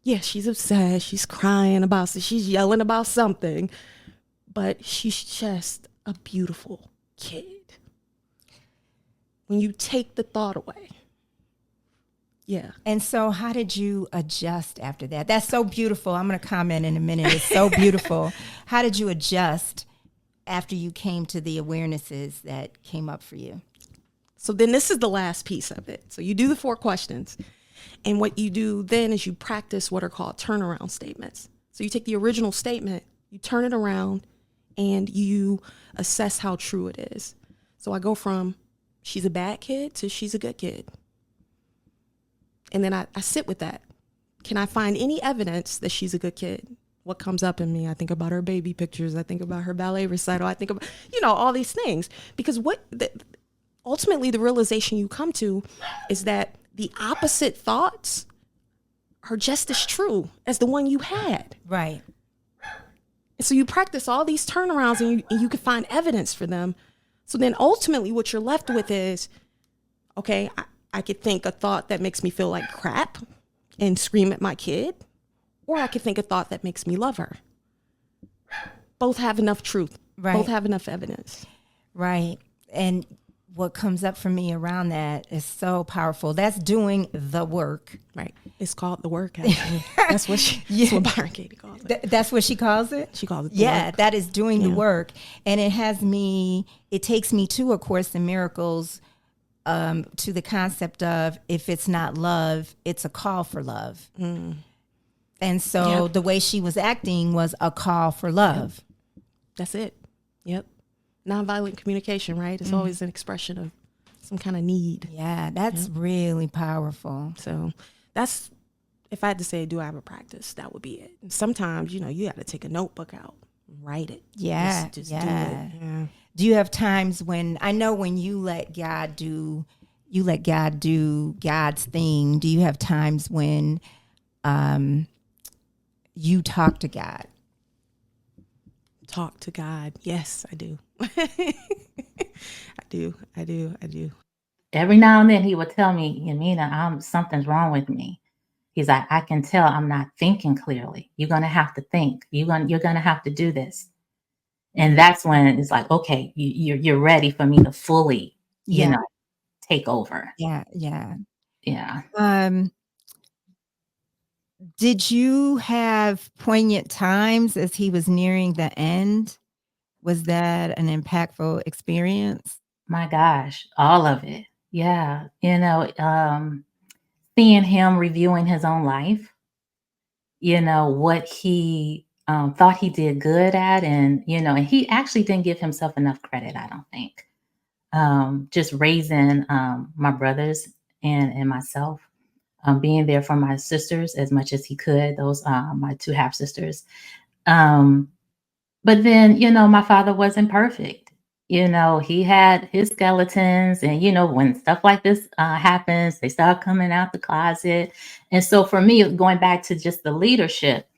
Yeah, she's upset. She's crying about it. She's yelling about something, but she's just a beautiful kid. When you take the thought away. Yeah. And so how did you adjust after that? That's so beautiful. I'm going to comment in a minute. It's so beautiful. How did you adjust after you came to the awarenesses that came up for you? So then this is the last piece of it. So you do the 4 questions. And what you do then is you practice what are called turnaround statements. So you take the original statement You turn it around and you assess how true it is. So I go from she's a bad kid to she's a good kid. And then I sit with that. Can I find any evidence that she's a good kid? What comes up in me? I think about her baby pictures. I think about her ballet recital. I think about, all these things. Because ultimately the realization you come to is that the opposite thoughts are just as true as the one you had. Right. And so you practice all these turnarounds and you can find evidence for them. So then ultimately what you're left with is, okay, I could think a thought that makes me feel like crap and scream at my kid, or I could think a thought that makes me love her. Both have enough truth. Right. Both have enough evidence. Right. And what comes up for me around that is so powerful. That's doing the work. Right. It's called the work, actually. That's what Byron Katie calls it. That's what she calls it? She calls it the work. That is doing the work. And it takes me to A Course in Miracles, to the concept of if it's not love, it's a call for love. Mm. And so the way she was acting was a call for love. Yep. That's it. Yep. Nonviolent communication, right? It's always an expression of some kind of need. Yeah, that's really powerful. So that's, if I had to say, do I have a practice, that would be it. And sometimes, you got to take a notebook out and write it. Yeah, just do it. Yeah. Do you have times when, I know when you let God do God's thing, do you have times when you talk to God? Talk to God. Yes, I do. I do. Every now and then he would tell me, Yaminah, something's wrong with me. He's like, I can tell I'm not thinking clearly. You're going to have to think. You're going to have to do this. And that's when it's like, okay, you're ready for me to fully, take over. Yeah. Yeah. Did you have poignant times as he was nearing the end? Was that an impactful experience? My gosh, all of it. Yeah. Seeing him reviewing his own life, what he thought he did good at. And he actually didn't give himself enough credit, I don't think. Just raising my brothers and myself, being there for my sisters as much as he could, those my two half sisters. But then, my father wasn't perfect. He had his skeletons, and, when stuff like this happens, they start coming out the closet. And so for me, going back to just the leadership,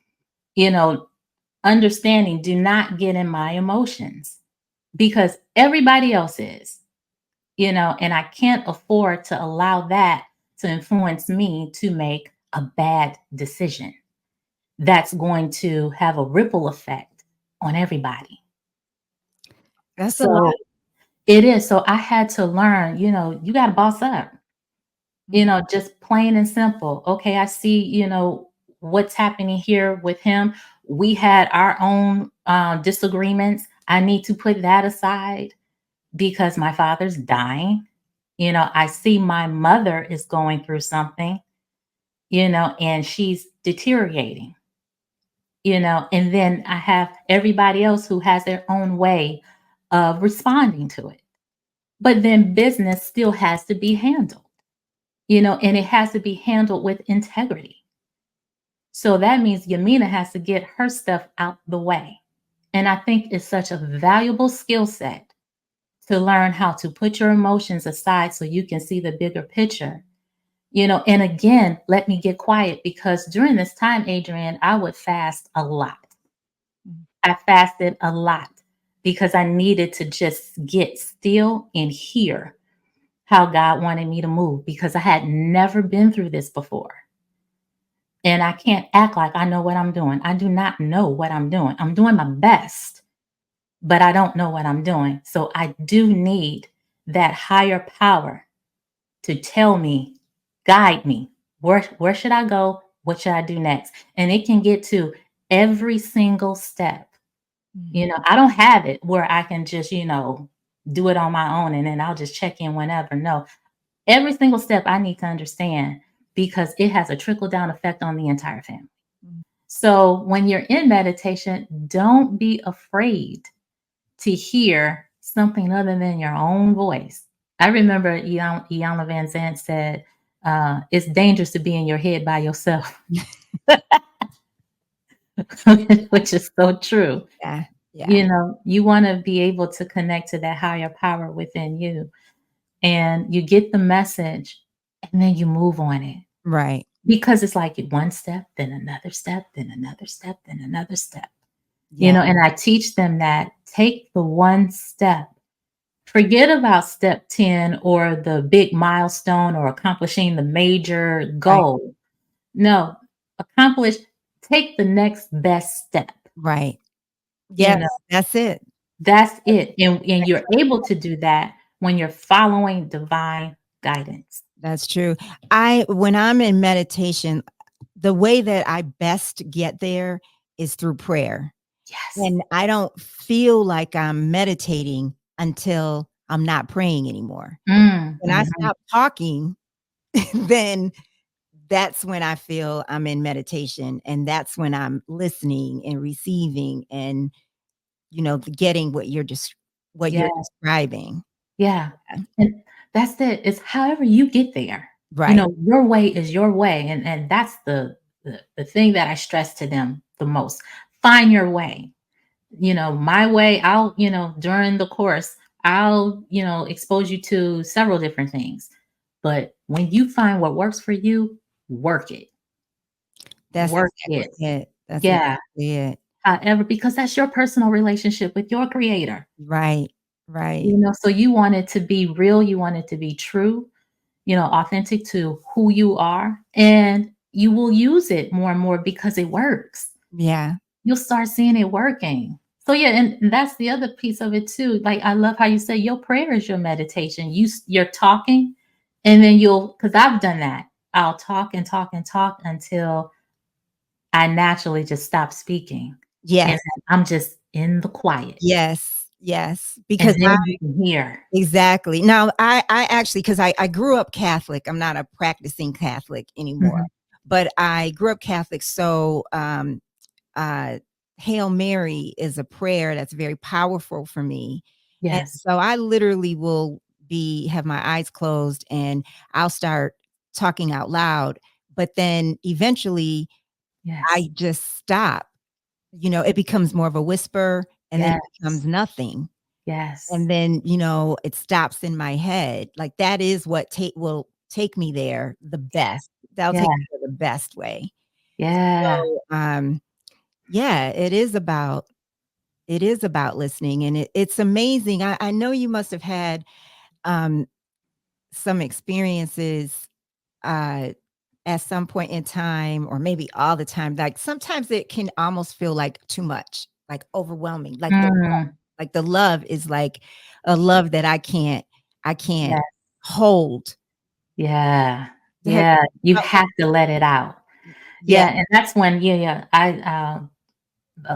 understanding, do not get in my emotions because everybody else is, and I can't afford to allow that to influence me to make a bad decision that's going to have a ripple effect on everybody. That's a lot. It is. So I had to learn, you got to boss up, just plain and simple. Okay, I see, what's happening here with him. We had our own disagreements. I need to put that aside because my father's dying. I see my mother is going through something, and she's deteriorating, and then I have everybody else who has their own way of responding to it. But then business still has to be handled, and it has to be handled with integrity. So that means Yaminah has to get her stuff out the way. And I think it's such a valuable skill set to learn how to put your emotions aside so you can see the bigger picture. And again, let me get quiet because during this time, Adrienne, I would fast a lot. I fasted a lot because I needed to just get still and hear how God wanted me to move because I had never been through this before. And I can't act like I know what I'm doing. I do not know what I'm doing. I'm doing my best, but I don't know what I'm doing. So I do need that higher power to tell me, guide me. Where should I go? What should I do next? And it can get to every single step. I don't have it where I can just, do it on my own and then I'll just check in whenever. No, every single step I need to understand because it has a trickle down effect on the entire family. So when you're in meditation, don't be afraid to hear something other than your own voice. I remember Iyanla Van Zandt said, it's dangerous to be in your head by yourself, which is so true. Yeah. Yeah. You know, you want to be able to connect to that higher power within you, and you get the message and then you move on it, Right. because it's like one step, then another step, then another step, then another step. You Yeah. know, and I teach them that take the one step. Forget about step 10 or the big milestone or accomplishing the major Right. goal. No, take the next best step. Right. You Yes, know, that's it. that's it. And you're able to do that when you're following divine guidance. That's true. When I'm in meditation, the way that I best get there is through prayer. Yes. And I don't feel like I'm meditating until I'm not praying anymore. When I stop talking, then that's when I feel I'm in meditation. And that's when I'm listening and receiving and, getting what you're Yeah. describing. Yeah. And that's it. It's however you get there. You Right. know, your way is your way. And that's the thing that I stress to them the most. Find your way. You know, my way, during the course, I'll, expose you to several different things. But when you find what works for you, work it. That's Work exactly it. it. That's Yeah. exactly it. However, because that's your personal relationship with your creator. Right. Right. You know, so you want it to be real, you want it to be true, authentic to who you are, and you will use it more and more because it works. Yeah. You'll start seeing it working. So yeah, and that's the other piece of it too. Like, I love how you say your prayer is your meditation. You're talking, and then because I've done that. I'll talk and talk and talk until I naturally just stop speaking. And Yes. then I'm just in the quiet. Yes. Yes. And Because then you can hear. exactly. Now, I actually, because I grew up Catholic. I'm not a practicing Catholic anymore, but I grew up Catholic. So, Hail Mary is a prayer that's very powerful for me. And Yes. so I literally will have my eyes closed and I'll start talking out loud. But then eventually Yes. I just stop. It becomes more of a whisper and then it becomes Yes. nothing. Yes. And then, it stops in my head. Like that is what will take me there the best. That'll take me there the best way. Yeah. So, yeah, it is about listening, and it's amazing. I know you must have had some experiences at some point in time, or maybe all the time. Like sometimes it can almost feel like too much, like overwhelming. Like the love is like a love that I can't Yes. hold. Yeah. Have Yeah. You felt have to let it out. Yeah. Yeah. And that's when, I,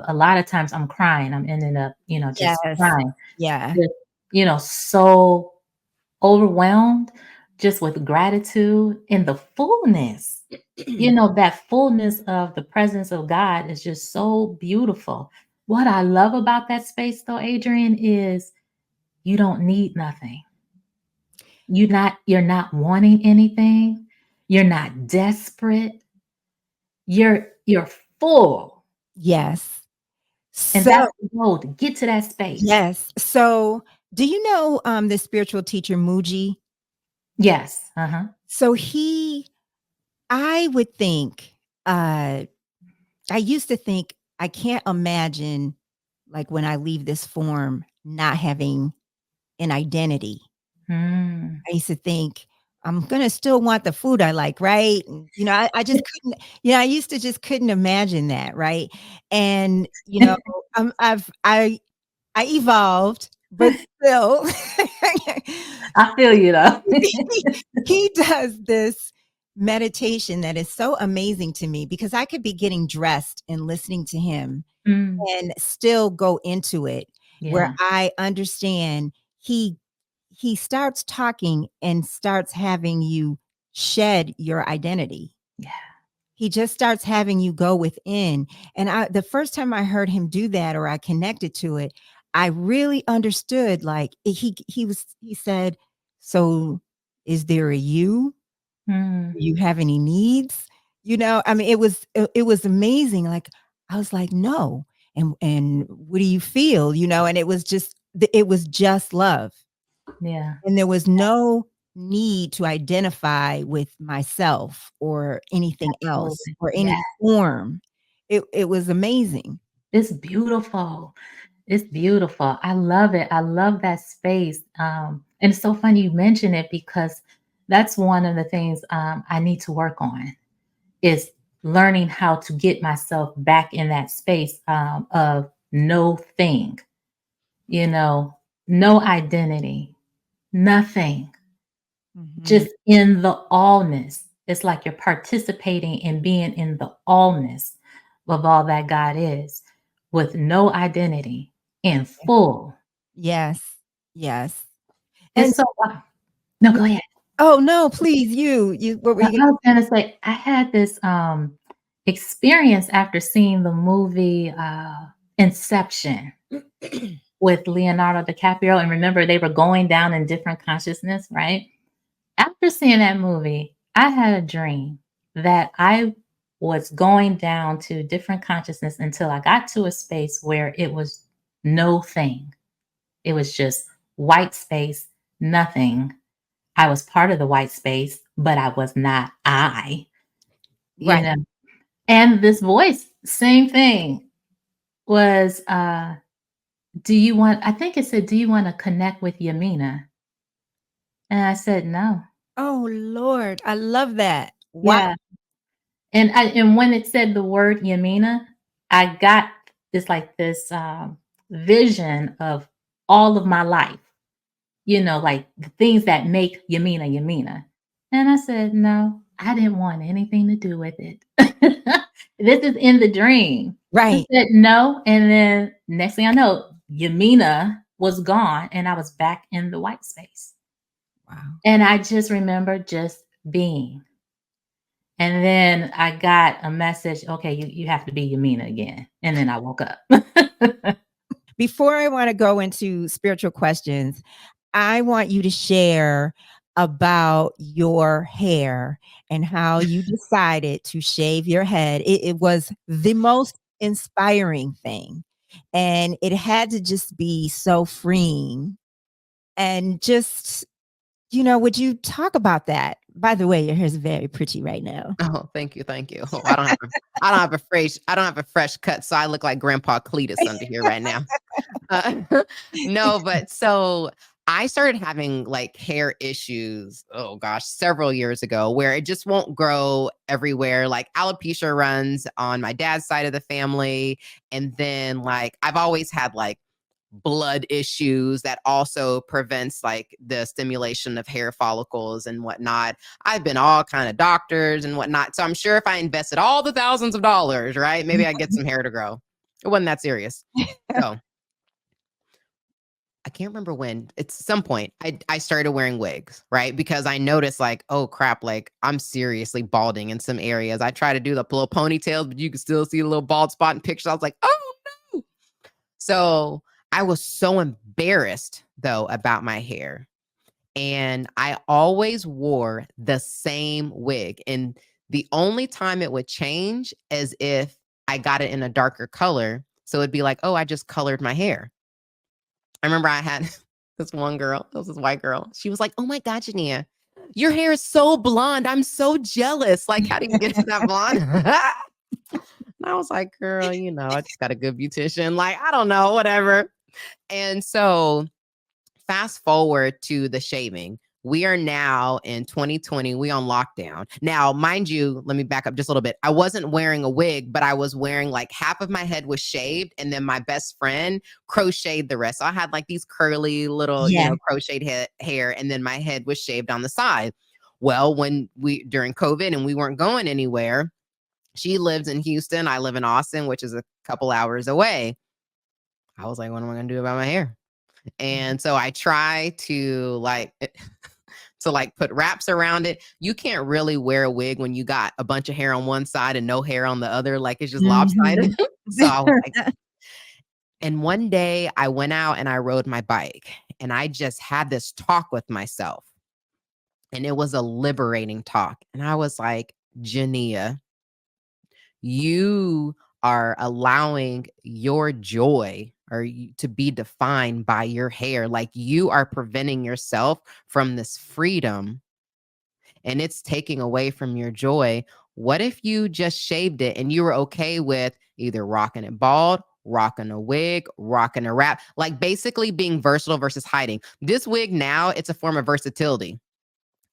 a lot of times I'm crying. I'm ending up, just Yes. crying. Yeah. Just, so overwhelmed just with gratitude and the fullness. That fullness of the presence of God is just so beautiful. What I love about that space though, Adrian, is you don't need nothing. You're not wanting anything. You're not desperate. You're full. Yes. And So that's the goal, to get to that space. yes. So do you know the spiritual teacher Muji? Yes. Uh-huh. So I would think, I used to think, I can't imagine like when I leave this form not having an identity. Mm. I used to think I'm gonna still want the food I like, right? And, I just couldn't. I used to just couldn't imagine that, right? And I evolved, but still, I feel you though. he does this meditation that is so amazing to me because I could be getting dressed and listening to him and still go into it where Yeah. I understand he starts talking and starts having you shed your identity. Yeah. he just starts having you go within. And the first time I heard him do that, or I connected to it, I really understood. Like he said, "So is there a you? Mm, Do you have any needs?" I mean, it was amazing. Like, I was like, "No." And what do you feel? And it was just love. yeah, And there was no need to identify with myself or anything else absolutely. or Yeah, any form. It was amazing. it's beautiful. It's beautiful. I love it. I love that space. And it's so funny you mention it because that's one of the things I need to work on is learning how to get myself back in that space of no thing, you know, no identity, nothing, Mhm. just in the allness. It's like you're participating in being in the allness of all that God is with no identity in full. Yes. Yes. And It's so no, go ahead. oh no, please, you what were I you gonna was gonna say I had this experience after seeing the movie Inception with Leonardo DiCaprio. And remember, they were going down in different consciousness, right? After seeing that movie, I had a dream that I was going down to different consciousness until I got to a space where it was no thing. It was just white space, nothing. I was part of the white space, but I was not I, you right. know. And this voice, same thing, was do you want I think it said, do you want to connect with Yaminah? And I said, no. Oh Lord, I love that. Wow. Yeah. And when it said the word Yaminah, I got this vision of all of my life, like the things that make Yaminah Yaminah. And I said, no, I didn't want anything to do with it. This is in the dream. I Right. said no. And then next thing I know, Yaminah was gone and I was back in the white space. Wow. And I just remember just being. And then I got a message, okay, you have to be Yaminah again. And then I woke up. Before I want to go into spiritual questions, I want you to share about your hair and how you decided to shave your head. It was the most inspiring thing. And it had to just be so freeing. And just, would you talk about that? By the way, your hair is very pretty right now. Oh, thank you, thank you. Oh, I don't have a fresh cut, so I look like Grandpa Cletus under here right now. No, but so I started having like hair issues, oh gosh, several years ago, where it just won't grow everywhere. Like alopecia runs on my dad's side of the family. And then like I've always had like blood issues that also prevents like the stimulation of hair follicles and whatnot. I've been all kind of doctors and whatnot. So I'm sure if I invested all the thousands of dollars, right, maybe I get some hair to grow. It wasn't that serious. So I can't remember when. It's some point I started wearing wigs, right? Because I noticed like, oh crap, like I'm seriously balding in some areas. I try to do the little ponytails, but you can still see a little bald spot in pictures. I was like, oh no. So I was so embarrassed though about my hair. And I always wore the same wig. And the only time it would change is if I got it in a darker color. So it'd be like, oh, I just colored my hair. I remember I had this one girl, it was this white girl. She was like, oh my God, Jania, your hair is so blonde. I'm so jealous. Like, how do you get that blonde? And I was like, girl, I just got a good beautician. Like, I don't know, whatever. And so fast forward to the shaving. We are now in 2020. We on lockdown. Now, mind you, let me back up just a little bit. I wasn't wearing a wig, but I was wearing like half of my head was shaved. And then my best friend crocheted the rest. So I had like these curly little, Yeah. crocheted hair. And then my head was shaved on the side. Well, during COVID and we weren't going anywhere, she lives in Houston. I live in Austin, which is a couple hours away. I was like, what am I going to do about my hair? And so I try to to like put wraps around it. You can't really wear a wig when you got a bunch of hair on one side and no hair on the other. Like it's just lopsided. Mhm. So I was like, and one day I went out and I rode my bike and I just had this talk with myself. And it was a liberating talk. And I was like, Genia, you are allowing your joy to be defined by your hair. Like you are preventing yourself from this freedom and it's taking away from your joy. What if you just shaved it and you were okay with either rocking it bald, rocking a wig, rocking a wrap, like basically being versatile versus hiding? This wig now, it's a form of versatility.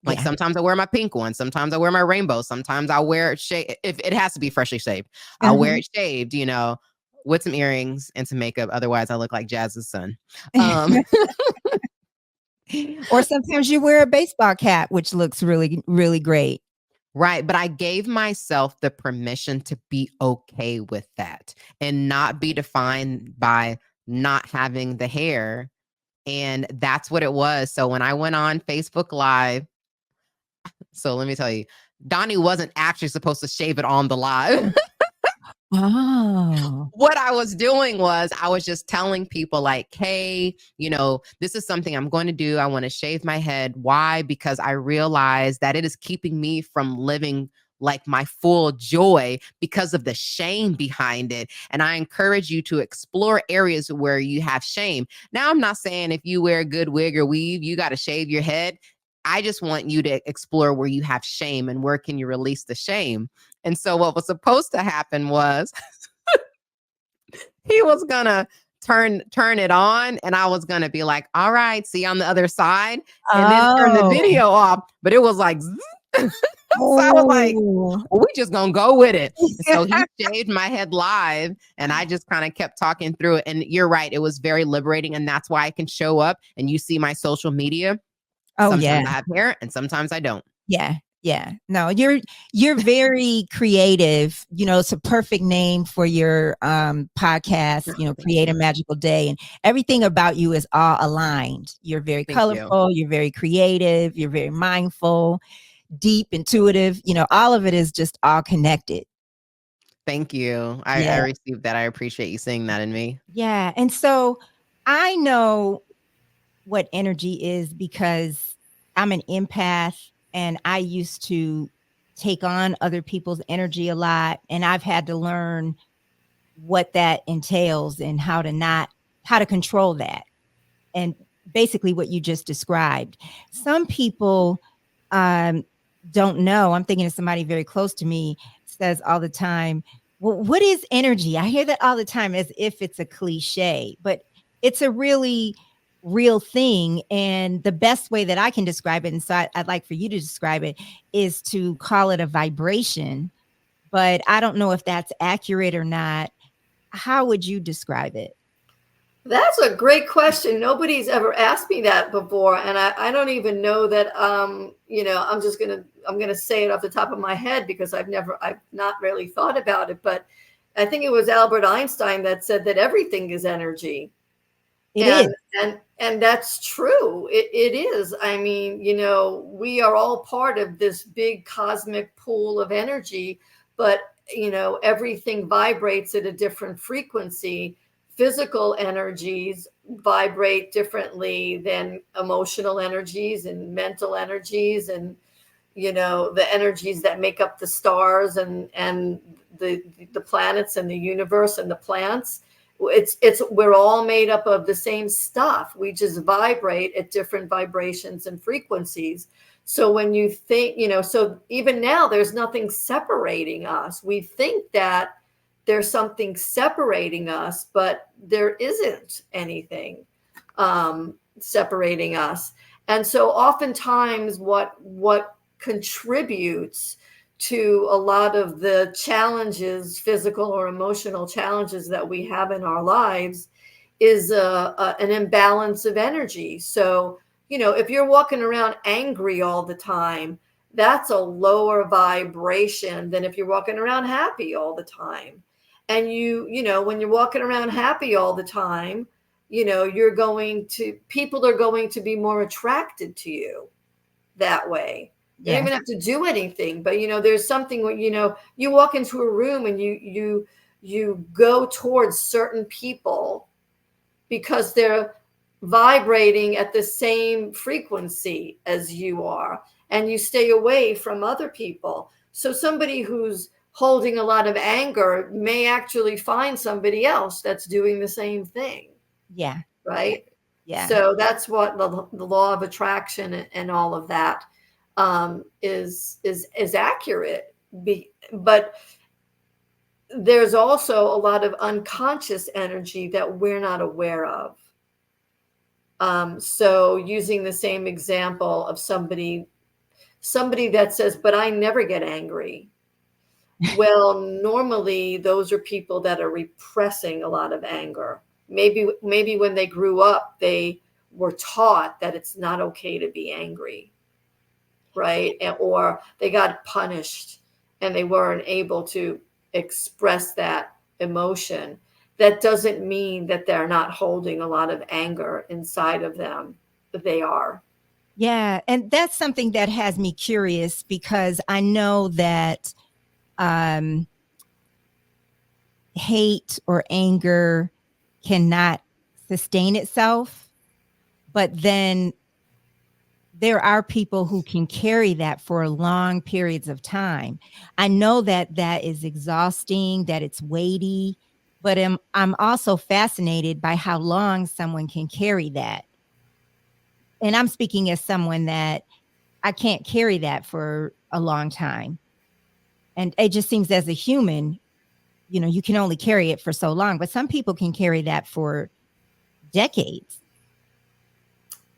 Like Yeah. sometimes I wear my pink one, sometimes I wear my rainbow, sometimes I'll wear it shaved. If it has to be freshly shaved, I'll wear it shaved, you know, with some earrings and some makeup. Otherwise, I look like Jazz's son. Or sometimes you wear a baseball cap, which looks really, really great. Right. But I gave myself the permission to be okay with that and not be defined by not having the hair. And that's what it was. So when I went on Facebook Live, so let me tell you, Donnie wasn't actually supposed to shave it on the live. Oh. What I was doing was I was just telling people like, hey, you know, this is something I'm going to do. I want to shave my head. Why? Because I realized that it is keeping me from living like my full joy because of the shame behind it. And I encourage you to explore areas where you have shame. Now, I'm not saying if you wear a good wig or weave, you got to shave your head. I just want you to explore where you have shame and where can you release the shame. And so what was supposed to happen was he was gonna turn it on and I was gonna be like, all right, see you on the other side, and then turn the video off. But it was like, so I was like, well, we just gonna go with it. And so he shaved my head live and I just kind of kept talking through it. And you're right, it was very liberating. And that's why I can show up and you see my social media. Sometimes I have hair and sometimes I don't. Yeah. Yeah. No, you're very creative. You know, it's a perfect name for your podcast, you know, Create a Magical Day. And everything about you is all aligned. You're very colorful, you're very creative, you're very mindful, deep, intuitive, you know, all of it is just all connected. Thank you. I received that. I appreciate you saying that in me. Yeah. And so I know what energy is because I'm an empath and I used to take on other people's energy a lot. And I've had to learn what that entails and how to control that. And basically what you just described. Some people don't know. I'm thinking of somebody very close to me says all the time, well, what is energy? I hear that all the time as if it's a cliche, but it's a really real thing. And the best way that I can describe it, and so I'd like for you to describe it, is to call it a vibration. But I don't know if that's accurate or not. How would you describe it? That's a great question. Nobody's ever asked me that before. And I don't even know that, you know, I'm going to say it off the top of my head because I've not really thought about it. But I think it was Albert Einstein that said that everything is energy. It is. And that's true. It is. I mean, you know, we are all part of this big cosmic pool of energy, but, you know, everything vibrates at a different frequency. Physical energies vibrate differently than emotional energies and mental energies and, you know, the energies that make up the stars and the planets and the universe and the plants. We're all made up of the same stuff. We just vibrate at different vibrations and frequencies. So when you think, you know, so even now there's nothing separating us. We think that there's something separating us, but there isn't anything separating us. And so oftentimes what contributes to a lot of the challenges, physical or emotional challenges that we have in our lives is an imbalance of energy. So, you know, if you're walking around angry all the time, that's a lower vibration than if you're walking around happy all the time. And you know, when you're walking around happy all the time, you know, people are going to be more attracted to you that way. You Yeah. don't even have to do anything, but there's something when you walk into a room and you go towards certain people because they're vibrating at the same frequency as you are, and you stay away from other people. So somebody who's holding a lot of anger may actually find somebody else that's doing the same thing. Yeah. Right. Yeah. So that's what the law of attraction and all of that is accurate. But there's also a lot of unconscious energy that we're not aware of. So using the same example of somebody that says, but I never get angry. Well, normally those are people that are repressing a lot of anger. Maybe when they grew up, they were taught that it's not okay to be angry, right? Or they got punished and they weren't able to express that emotion. That doesn't mean that they're not holding a lot of anger inside of them, but they are. Yeah. And that's something that has me curious, because I know that hate or anger cannot sustain itself, but then there are people who can carry that for long periods of time. I know that that is exhausting, that it's weighty, but I'm also fascinated by how long someone can carry that. And I'm speaking as someone that I can't carry that for a long time. And it just seems, as a human, you can only carry it for so long, but some people can carry that for decades.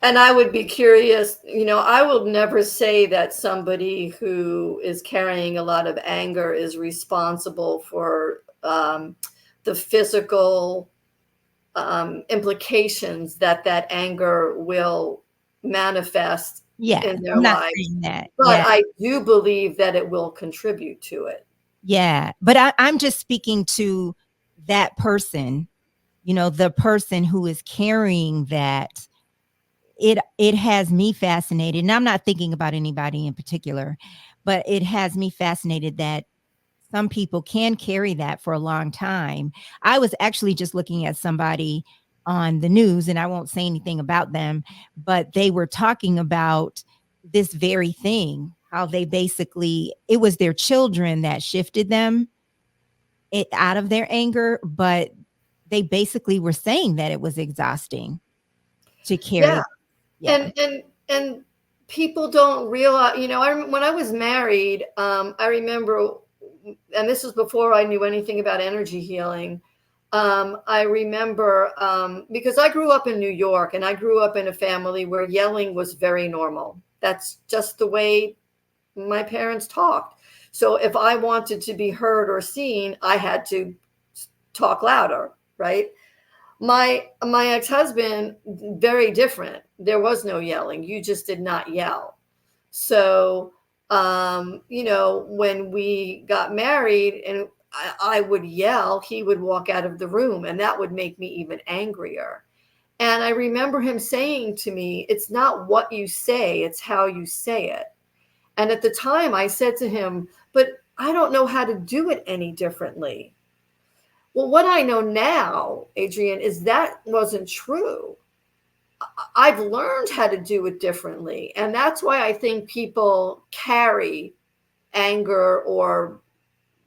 And I would be curious, I will never say that somebody who is carrying a lot of anger is responsible for the physical implications that anger will manifest in their I'm not lives. saying that. But Yeah. I do believe that it will contribute to it. Yeah. But I'm just speaking to that person, the person who is carrying that. It has me fascinated, and I'm not thinking about anybody in particular, but it has me fascinated that some people can carry that for a long time. I was actually just looking at somebody on the news, and I won't say anything about them, but they were talking about this very thing, how they basically, it was their children that shifted them out of their anger, but they basically were saying that it was exhausting to carry. Yeah. And people don't realize, when I was married, I remember, and this was before I knew anything about energy healing. I remember, because I grew up in New York, and I grew up in a family where yelling was very normal. That's just the way my parents talked. So if I wanted to be heard or seen, I had to talk louder, right? My ex-husband, very different. There was no yelling. You just did not yell. So, when we got married and I would yell, he would walk out of the room, and that would make me even angrier. And I remember him saying to me, it's not what you say, it's how you say it. And at the time I said to him, but I don't know how to do it any differently. Well, what I know now, Adrienne, is that wasn't true. I've learned how to do it differently. And that's why I think people carry anger or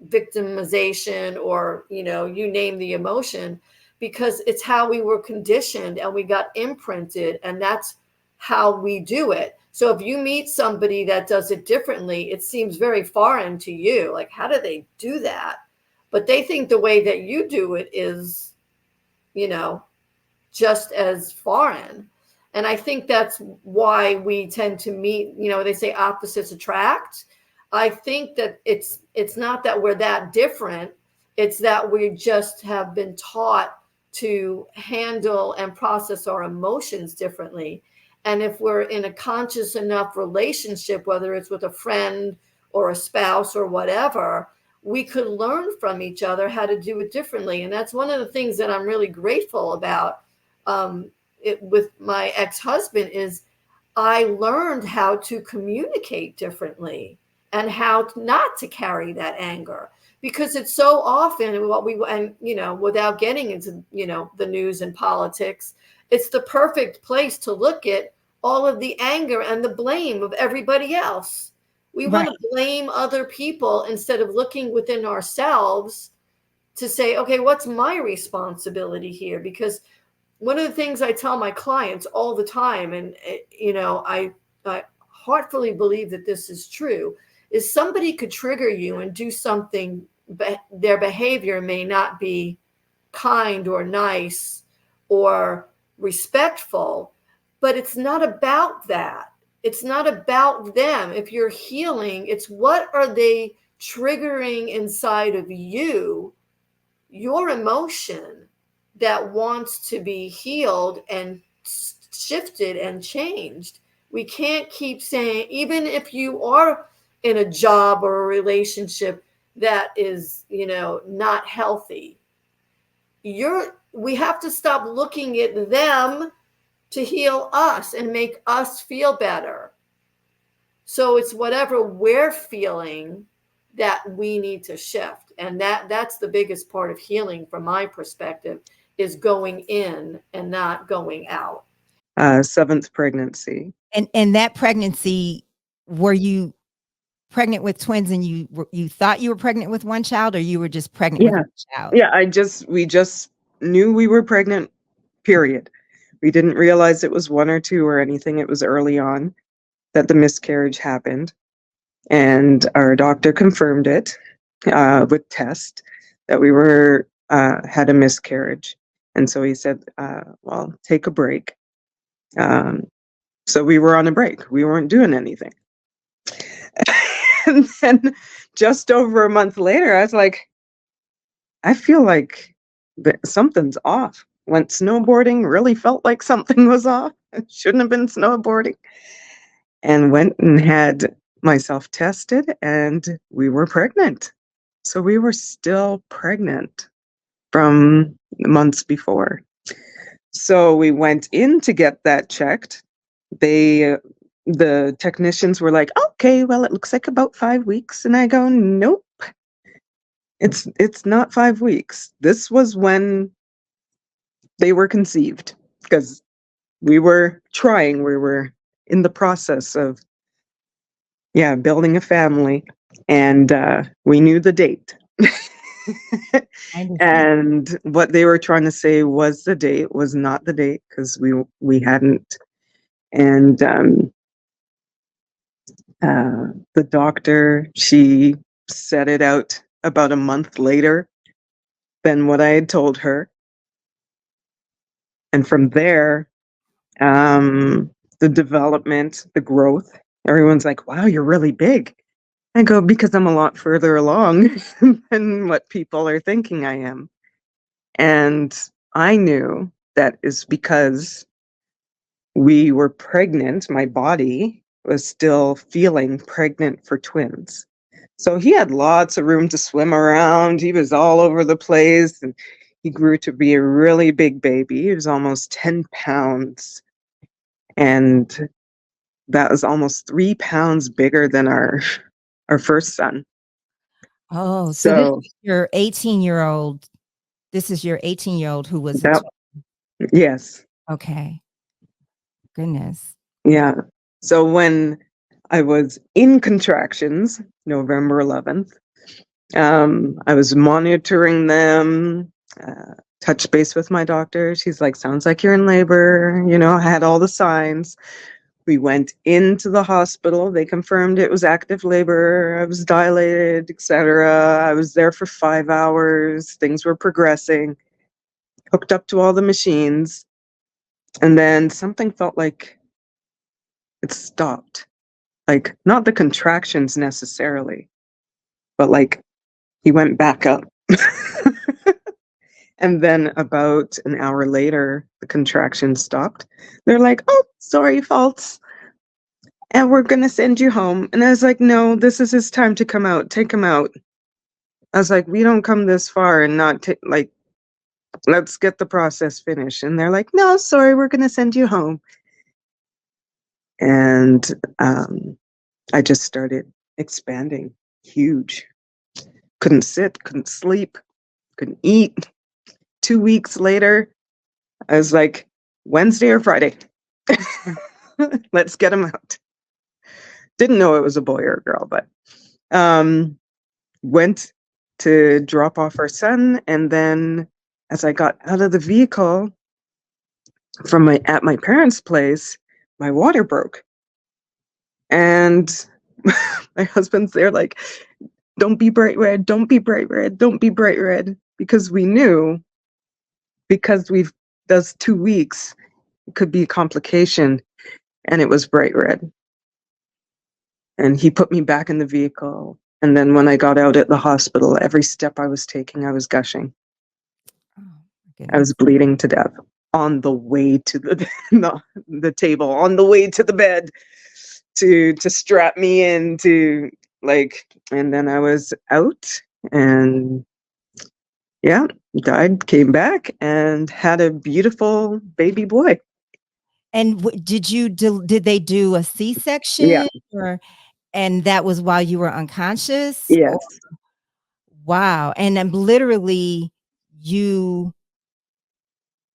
victimization or, you name the emotion, because it's how we were conditioned and we got imprinted, and that's how we do it. So if you meet somebody that does it differently, it seems very foreign to you. Like, how do they do that? But they think the way that you do it is, just as foreign. And I think that's why we tend to meet, they say opposites attract. I think that it's not that we're that different. It's that we just have been taught to handle and process our emotions differently. And if we're in a conscious enough relationship, whether it's with a friend or a spouse or whatever, we could learn from each other how to do it differently. And that's one of the things that I'm really grateful about it with my ex-husband is I learned how to communicate differently and how not to carry that anger, because it's so often what we, and without getting into the news and politics, it's the perfect place to look at all of the anger and the blame of everybody else. We want to blame other people instead of looking within ourselves to say, okay, what's my responsibility here? Because one of the things I tell my clients all the time, and I heartfully believe that this is true, is somebody could trigger you and do something, but their behavior may not be kind or nice or respectful, but it's not about that. It's not about them. If you're healing, it's what are they triggering inside of you, your emotion that wants to be healed and shifted and changed. We can't keep saying, even if you are in a job or a relationship that is, not healthy, we have to stop looking at them to heal us and make us feel better. So it's whatever we're feeling that we need to shift. And that's the biggest part of healing from my perspective, is going in and not going out. 7th pregnancy. And that pregnancy, were you pregnant with twins and you thought you were pregnant with one child, or you were just pregnant with one child? Yeah, we just knew we were pregnant, period. We didn't realize it was 1 or 2 or anything. It was early on that the miscarriage happened. And our doctor confirmed it with tests that we had a miscarriage. And so he said, well, take a break. So we were on a break. We weren't doing anything. And then just over a month later, I was like, I feel like something's off. Went snowboarding, really felt like something was off. I shouldn't have been snowboarding. And went and had myself tested, and we were pregnant. So we were still pregnant from months before. So we went in to get that checked. The technicians were like, okay, well, it looks like about 5 weeks. And I go, nope, it's not 5 weeks. This was when they were conceived, because we were trying. We were in the process of, building a family, and we knew the date. And what they were trying to say was the date was not the date, because we hadn't. And the doctor, she set it out about a month later than what I had told her. And from there, the development, the growth, everyone's like, wow, you're really big. I go, because I'm a lot further along than what people are thinking I am. And I knew that is because we were pregnant. My body was still feeling pregnant for twins. So he had lots of room to swim around. He was all over the place, and he grew to be a really big baby. He was almost 10 pounds. And that was almost 3 pounds bigger than our first son. Oh, so this is your 18-year-old. This is your 18-year-old who was yes. Okay. Goodness. Yeah. So when I was in contractions, November 11th, I was monitoring them, touched base with my doctor. She's like, sounds like you're in labor. I had all the signs. We went into the hospital. They confirmed it was active labor. I was dilated, etc. I was there for 5 hours. Things were progressing. Hooked up to all the machines. And then something felt like it stopped. Like, not the contractions necessarily, but like he went back up. And then about an hour later, the contractions stopped. They're like, oh, sorry, false. And we're going to send you home. And I was like, no, this is his time to come out. Take him out. I was like, we don't come this far and not let's get the process finished. And they're like, no, sorry, we're going to send you home. And I just started expanding huge. Couldn't sit, couldn't sleep, couldn't eat. 2 weeks later, I was like, Wednesday or Friday, let's get him out. Didn't know it was a boy or a girl, but went to drop off our son. And then as I got out of the vehicle at my parents' place, my water broke. And my husband's there like, don't be bright red, don't be bright red, don't be bright red. Because we knew, because those 2 weeks, it could be a complication. And it was bright red. And he put me back in the vehicle. And then when I got out at the hospital, every step I was taking, I was gushing. Oh, I was bleeding to death on the way to the table, on the way to the bed to strap me in to and then I was out and died, came back and had a beautiful baby boy. And did they do a C-section? Yeah. And that was while you were unconscious? Yes. Wow. And then you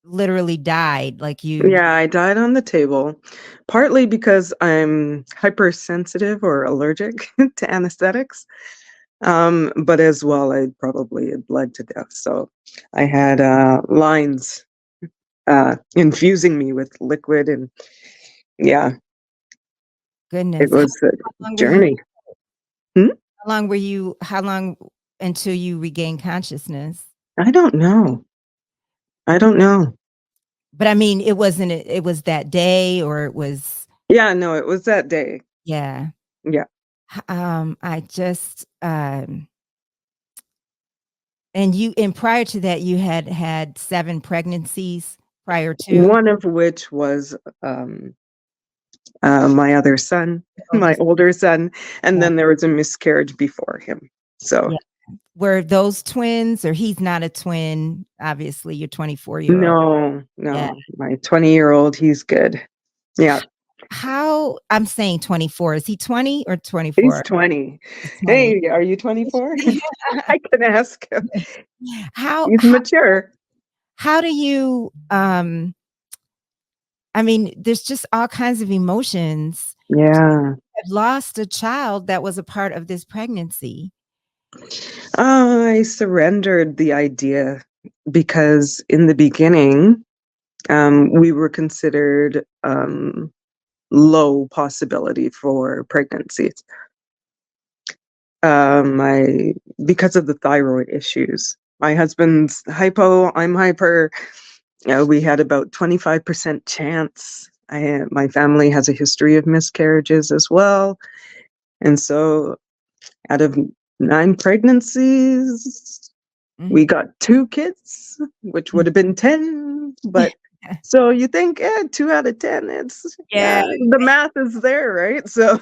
literally died, Yeah, I died on the table, partly because I'm hypersensitive or allergic to anesthetics, but as well, I probably had bled to death. So I had lines infusing me with liquid, and Goodness. it was a journey. How long until you regained consciousness? I don't know. But I mean, it was that day, or it was. Yeah, no, it was that day. Yeah. Yeah. I just, and prior to that, you had 7 pregnancies prior to. One of which was my other son, my older son, and then there was a miscarriage before him. So were those twins, or he's not a twin? Obviously, your 24-year-old. No, my 20-year-old, he's good. Yeah. How I'm saying 24? Is he 20 or 24? He's 20. Hey, are you 24? I can ask him. He's mature. How do you? I mean, there's just all kinds of emotions. Yeah. I've lost a child that was a part of this pregnancy. I surrendered the idea because in the beginning, we were considered low possibility for pregnancies. Because of the thyroid issues. My husband's hypo, I'm hyper. We had about 25% chance. My family has a history of miscarriages as well. And so out of 9 pregnancies, we got 2 kids, which would have been 10. But so you think, 2 out of 10, it's the math is there, right? So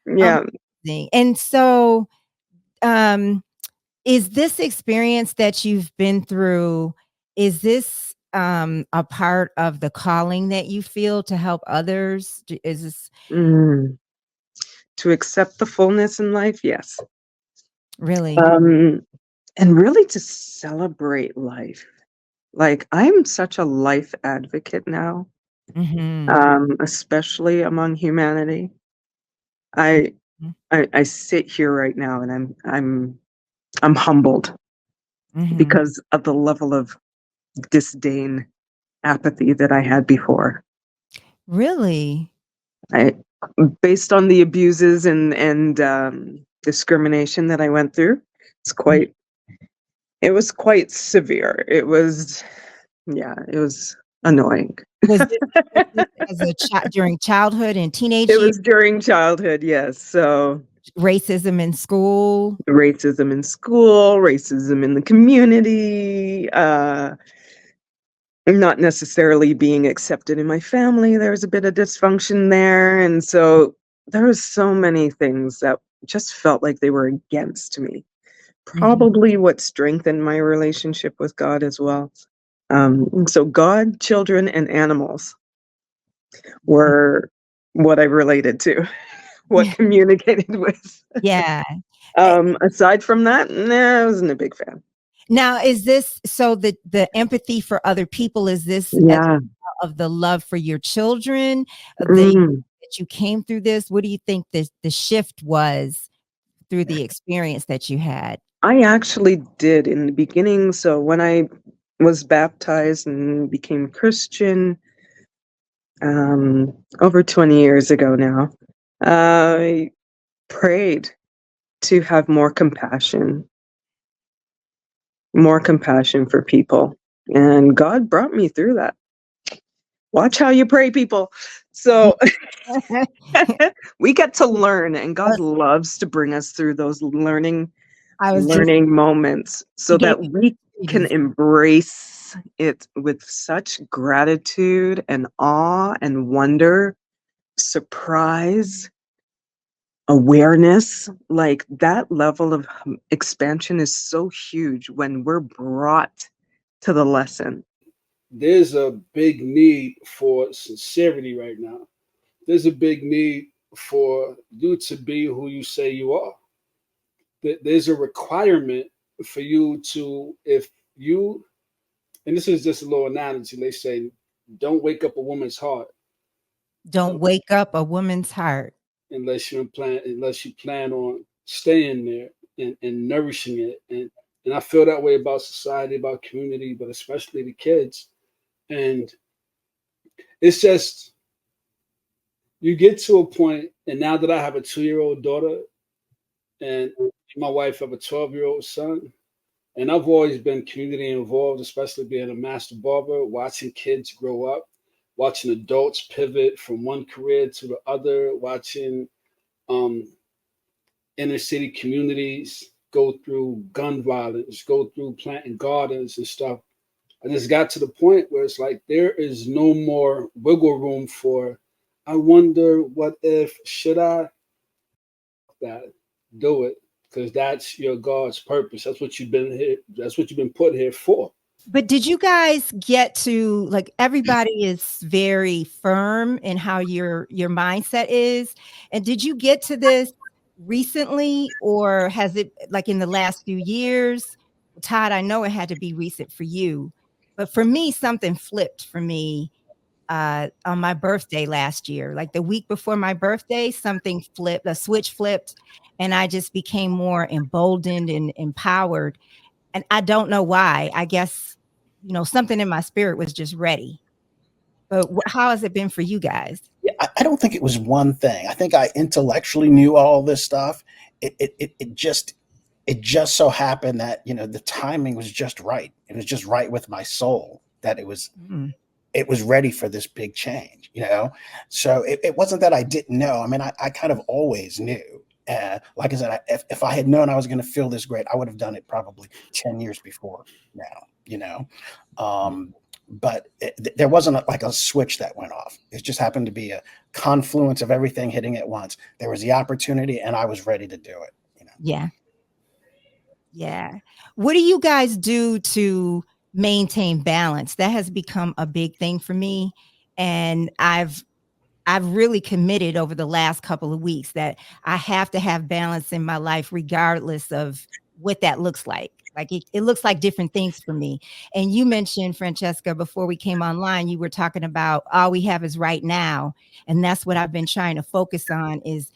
yeah. And so is this experience that you've been through, is this a part of the calling that you feel to help others? Is this to accept the fullness in life? Yes. Really? And really to celebrate life. Like, I'm such a life advocate now, especially among humanity. I sit here right now and I'm humbled because of the level of disdain, apathy that I had before. Really? Based on the abuses and discrimination that I went through, it was quite severe. It was annoying. Was this during childhood and teenage years? It was during childhood, yes. So racism in school, racism in the community, not necessarily being accepted in my family. There was a bit of dysfunction there. And so there was so many things that just felt like they were against me. Probably what strengthened my relationship with God as well. So God, children, and animals. were what I related to, what communicated with. Yeah. Aside from that, nah, I wasn't a big fan. Now, is this so the empathy for other people, is this as Yeah. of the love for your children, Mm. that you came through this? What do you think the shift was through the experience that you had? I actually did in the beginning. So when I was baptized and became Christian, over 20 years ago now, I prayed to have more compassion for people. And God brought me through that. Watch how you pray, people. So we get to learn, and God loves to bring us through those learning moments so that we can embrace it with such gratitude and awe and wonder, surprise, awareness. Like that level of expansion is so huge when we're brought to the lesson. There's a big need for sincerity right now. There's a big need for you to be who you say you are. There's a requirement for you to, if you, and this is just a little analogy, they say, don't wake up a woman's heart. Don't wake up a woman's heart. Unless you plan on staying there and nourishing it. And I feel that way about society, about community, but especially the kids. And it's just, you get to a point, and now that I have a 2-year-old daughter and my wife have a 12-year-old son, and I've always been community involved, especially being a master barber, watching kids grow up, watching adults pivot from one career to the other, watching inner city communities go through gun violence, go through planting gardens and stuff. I just got to the point where it's like there is no more wiggle room for, I wonder what if, should I? That do it, because that's your God's purpose. That's what you've been here. That's what you've been put here for. But did you guys get to, like, everybody is very firm in how your mindset is, and did you get to this recently, or has it, like, in the last few years? Todd, I know it had to be recent for you, but for me, something flipped for me on my birthday last year. Like the week before my birthday, something flipped, a switch flipped, and I just became more emboldened and empowered. And I don't know why. I guess, something in my spirit was just ready. But how has it been for you guys? Yeah, I don't think it was one thing. I think I intellectually knew all this stuff. It just so happened that, the timing was just right. It was just right with my soul that it was ready for this big change, So it wasn't that I didn't know. I mean, I kind of always knew. Like I said, if I had known I was going to feel this great, I would have done it probably 10 years before now, but there wasn't like a switch that went off. It just happened to be a confluence of everything hitting at once. There was the opportunity and I was ready to do it. Yeah. Yeah. What do you guys do to maintain balance? That has become a big thing for me. And I've really committed over the last couple of weeks that I have to have balance in my life, regardless of what that looks like. Like it looks like different things for me. And you mentioned, Francesca, before we came online, you were talking about all we have is right now. And that's what I've been trying to focus on is,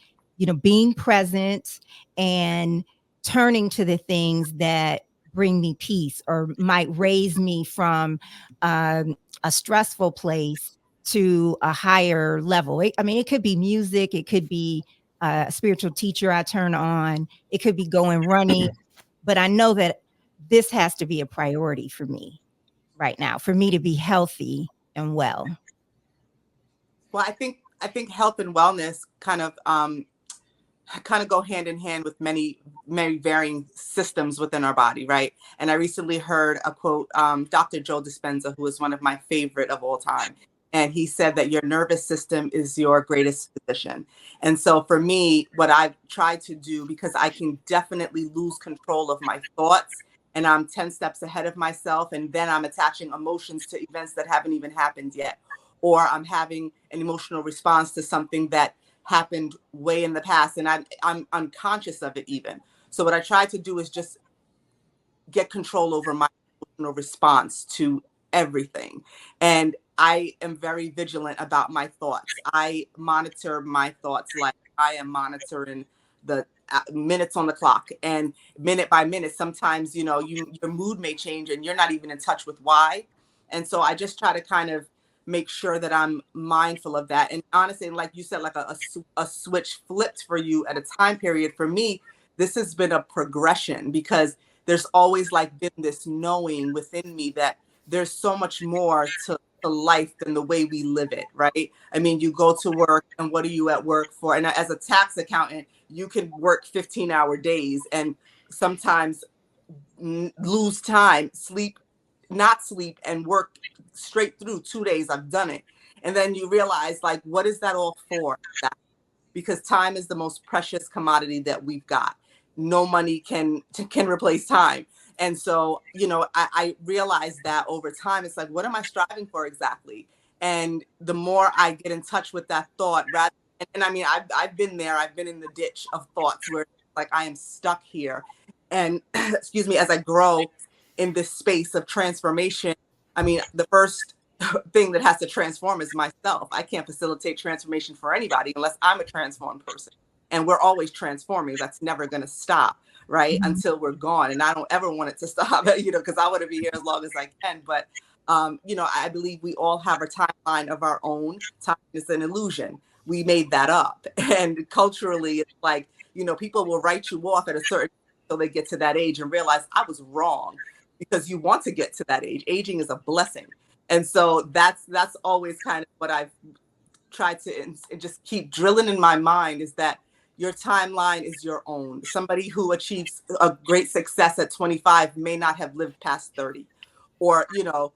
being present and turning to the things that bring me peace or might raise me from a stressful place to a higher level. It could be music. It could be a spiritual teacher I turn on. It could be going running. But I know that this has to be a priority for me right now, for me to be healthy and well. Well, I think health and wellness kind of go hand in hand with many varying systems within our body, right? And I recently heard a quote, Dr. Joe Dispenza, who is one of my favorite of all time. And he said that your nervous system is your greatest physician. And so for me, what I've tried to do, because I can definitely lose control of my thoughts and I'm 10 steps ahead of myself, and then I'm attaching emotions to events that haven't even happened yet. or I'm having an emotional response to something that happened way in the past, and I'm unconscious of it even. So what I try to do is just get control over my emotional response to everything. And I am very vigilant about my thoughts. I monitor my thoughts like I am monitoring the minutes on the clock, and minute by minute. Sometimes, you know, your mood may change and you're not even in touch with why. And so I just try to kind of make sure that I'm mindful of that. And honestly, like you said, like a switch flipped for you at a time period. For me, this has been a progression, because there's always like been this knowing within me that there's so much more to life than the way we live it, right? I mean, you go to work, and what are you at work for? And as a tax accountant, you can work 15-hour days and sometimes lose time, not sleep, and work straight through 2 days. I've done it. And then you realize, like, what is that all for? Because time is the most precious commodity that we've got. No money can replace time. And so, you know, I realized that over time, it's like, what am I striving for exactly? And the more I get in touch with that thought, and I mean, I've been there. I've been in the ditch of thoughts where, like, I am stuck here. And excuse me, as I grow in this space of transformation, I mean, the first thing that has to transform is myself. I can't facilitate transformation for anybody unless I'm a transformed person. And we're always transforming. That's never going to stop, right? Mhm. Until we're gone. And I don't ever want it to stop, you know, because I want to be here as long as I can. But, you know, I believe we all have a timeline of our own. Time is an illusion. We made that up. And culturally, it's like, you know, people will write you off at a certain until they get to that age and realize I was wrong, because you want to get to that age. Aging is a blessing. And so that's always kind of what I've tried to and just keep drilling in my mind, is that your timeline is your own. Somebody who achieves a great success at 25 may not have lived past 30. Or, you know,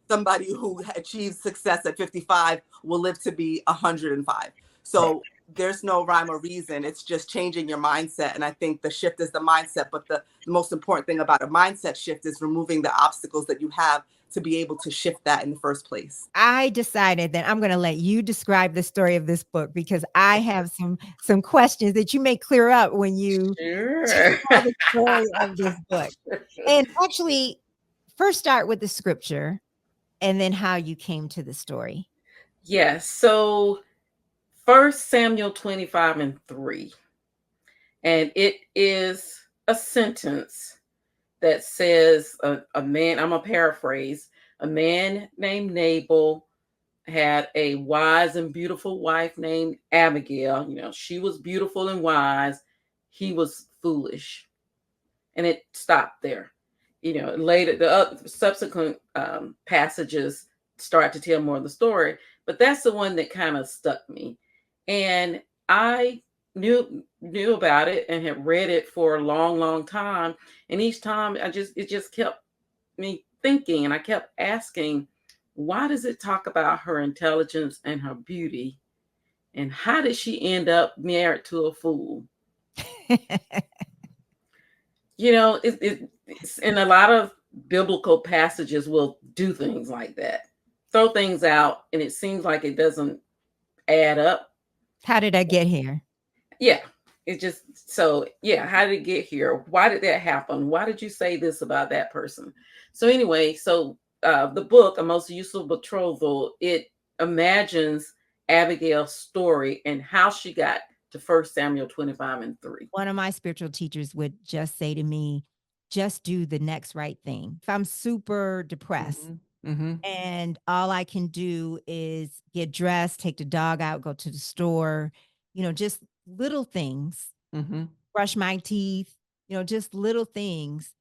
somebody who achieves success at 55 will live to be 105. So there's no rhyme or reason. It's just changing your mindset. And I think the shift is the mindset. But the most important thing about a mindset shift is removing the obstacles that you have to be able to shift that in the first place. I decided that I'm going to let you describe the story of this book, because I have some questions that you may clear up when you Sure. tell the story of this book. And actually, first start with the scripture and then how you came to the story. Yes. So 1 Samuel 25:3. And it is a sentence that says a man, I'm going to paraphrase, a man named Nabal had a wise and beautiful wife named Abigail. You know, she was beautiful and wise. He was foolish. And it stopped there. You know, later, the subsequent passages start to tell more of the story, but that's the one that kind of stuck me. And I knew about it and had read it for a long time. And each time it just kept me thinking, and I kept asking, why does it talk about her intelligence and her beauty? And how did she end up married to a fool? You know, it's in a lot of biblical passages will do things like that, throw things out, and it seems like it doesn't add up. How did I get here? Yeah, it just, so yeah, how did it get here? Why did that happen? Why did you say this about that person? So anyway, so the book, A Most Useful Betrothal, it imagines Abigail's story and how she got to 1 Samuel 25:3. One of my spiritual teachers would just say to me, just do the next right thing. If I'm super depressed and all I can do is get dressed, take the dog out, go to the store, you know, just little things, brush my teeth, you know, just little things.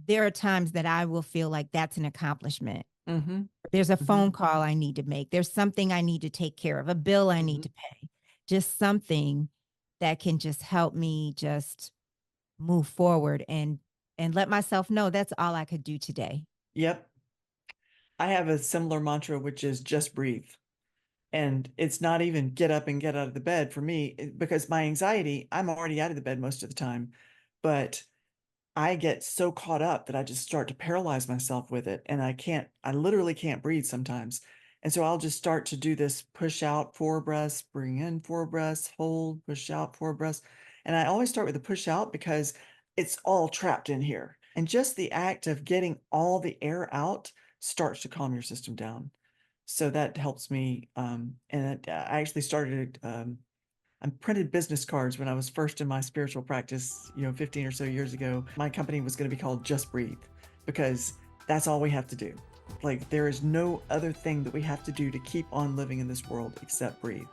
There are times that I will feel like that's an accomplishment. There's a phone call I need to make. There's something I need to take care of, a bill I need to pay, just something that can just help me just move forward and let myself know that's all I could do today. Yep. I have a similar mantra, which is just breathe. And it's not even get up and get out of the bed for me, because my anxiety, I'm already out of the bed most of the time, but I get so caught up that I just start to paralyze myself with it. And I literally can't breathe sometimes. And so I'll just start to do this push out 4 breaths, bring in 4 breaths, hold, push out 4 breaths. And I always start with the push out because it's all trapped in here. And just the act of getting all the air out starts to calm your system down. So that helps me. I actually started, I printed business cards when I was first in my spiritual practice, 15 or so years ago. My company was going to be called Just Breathe, because that's all we have to do. Like, there is no other thing that we have to do to keep on living in this world except breathe.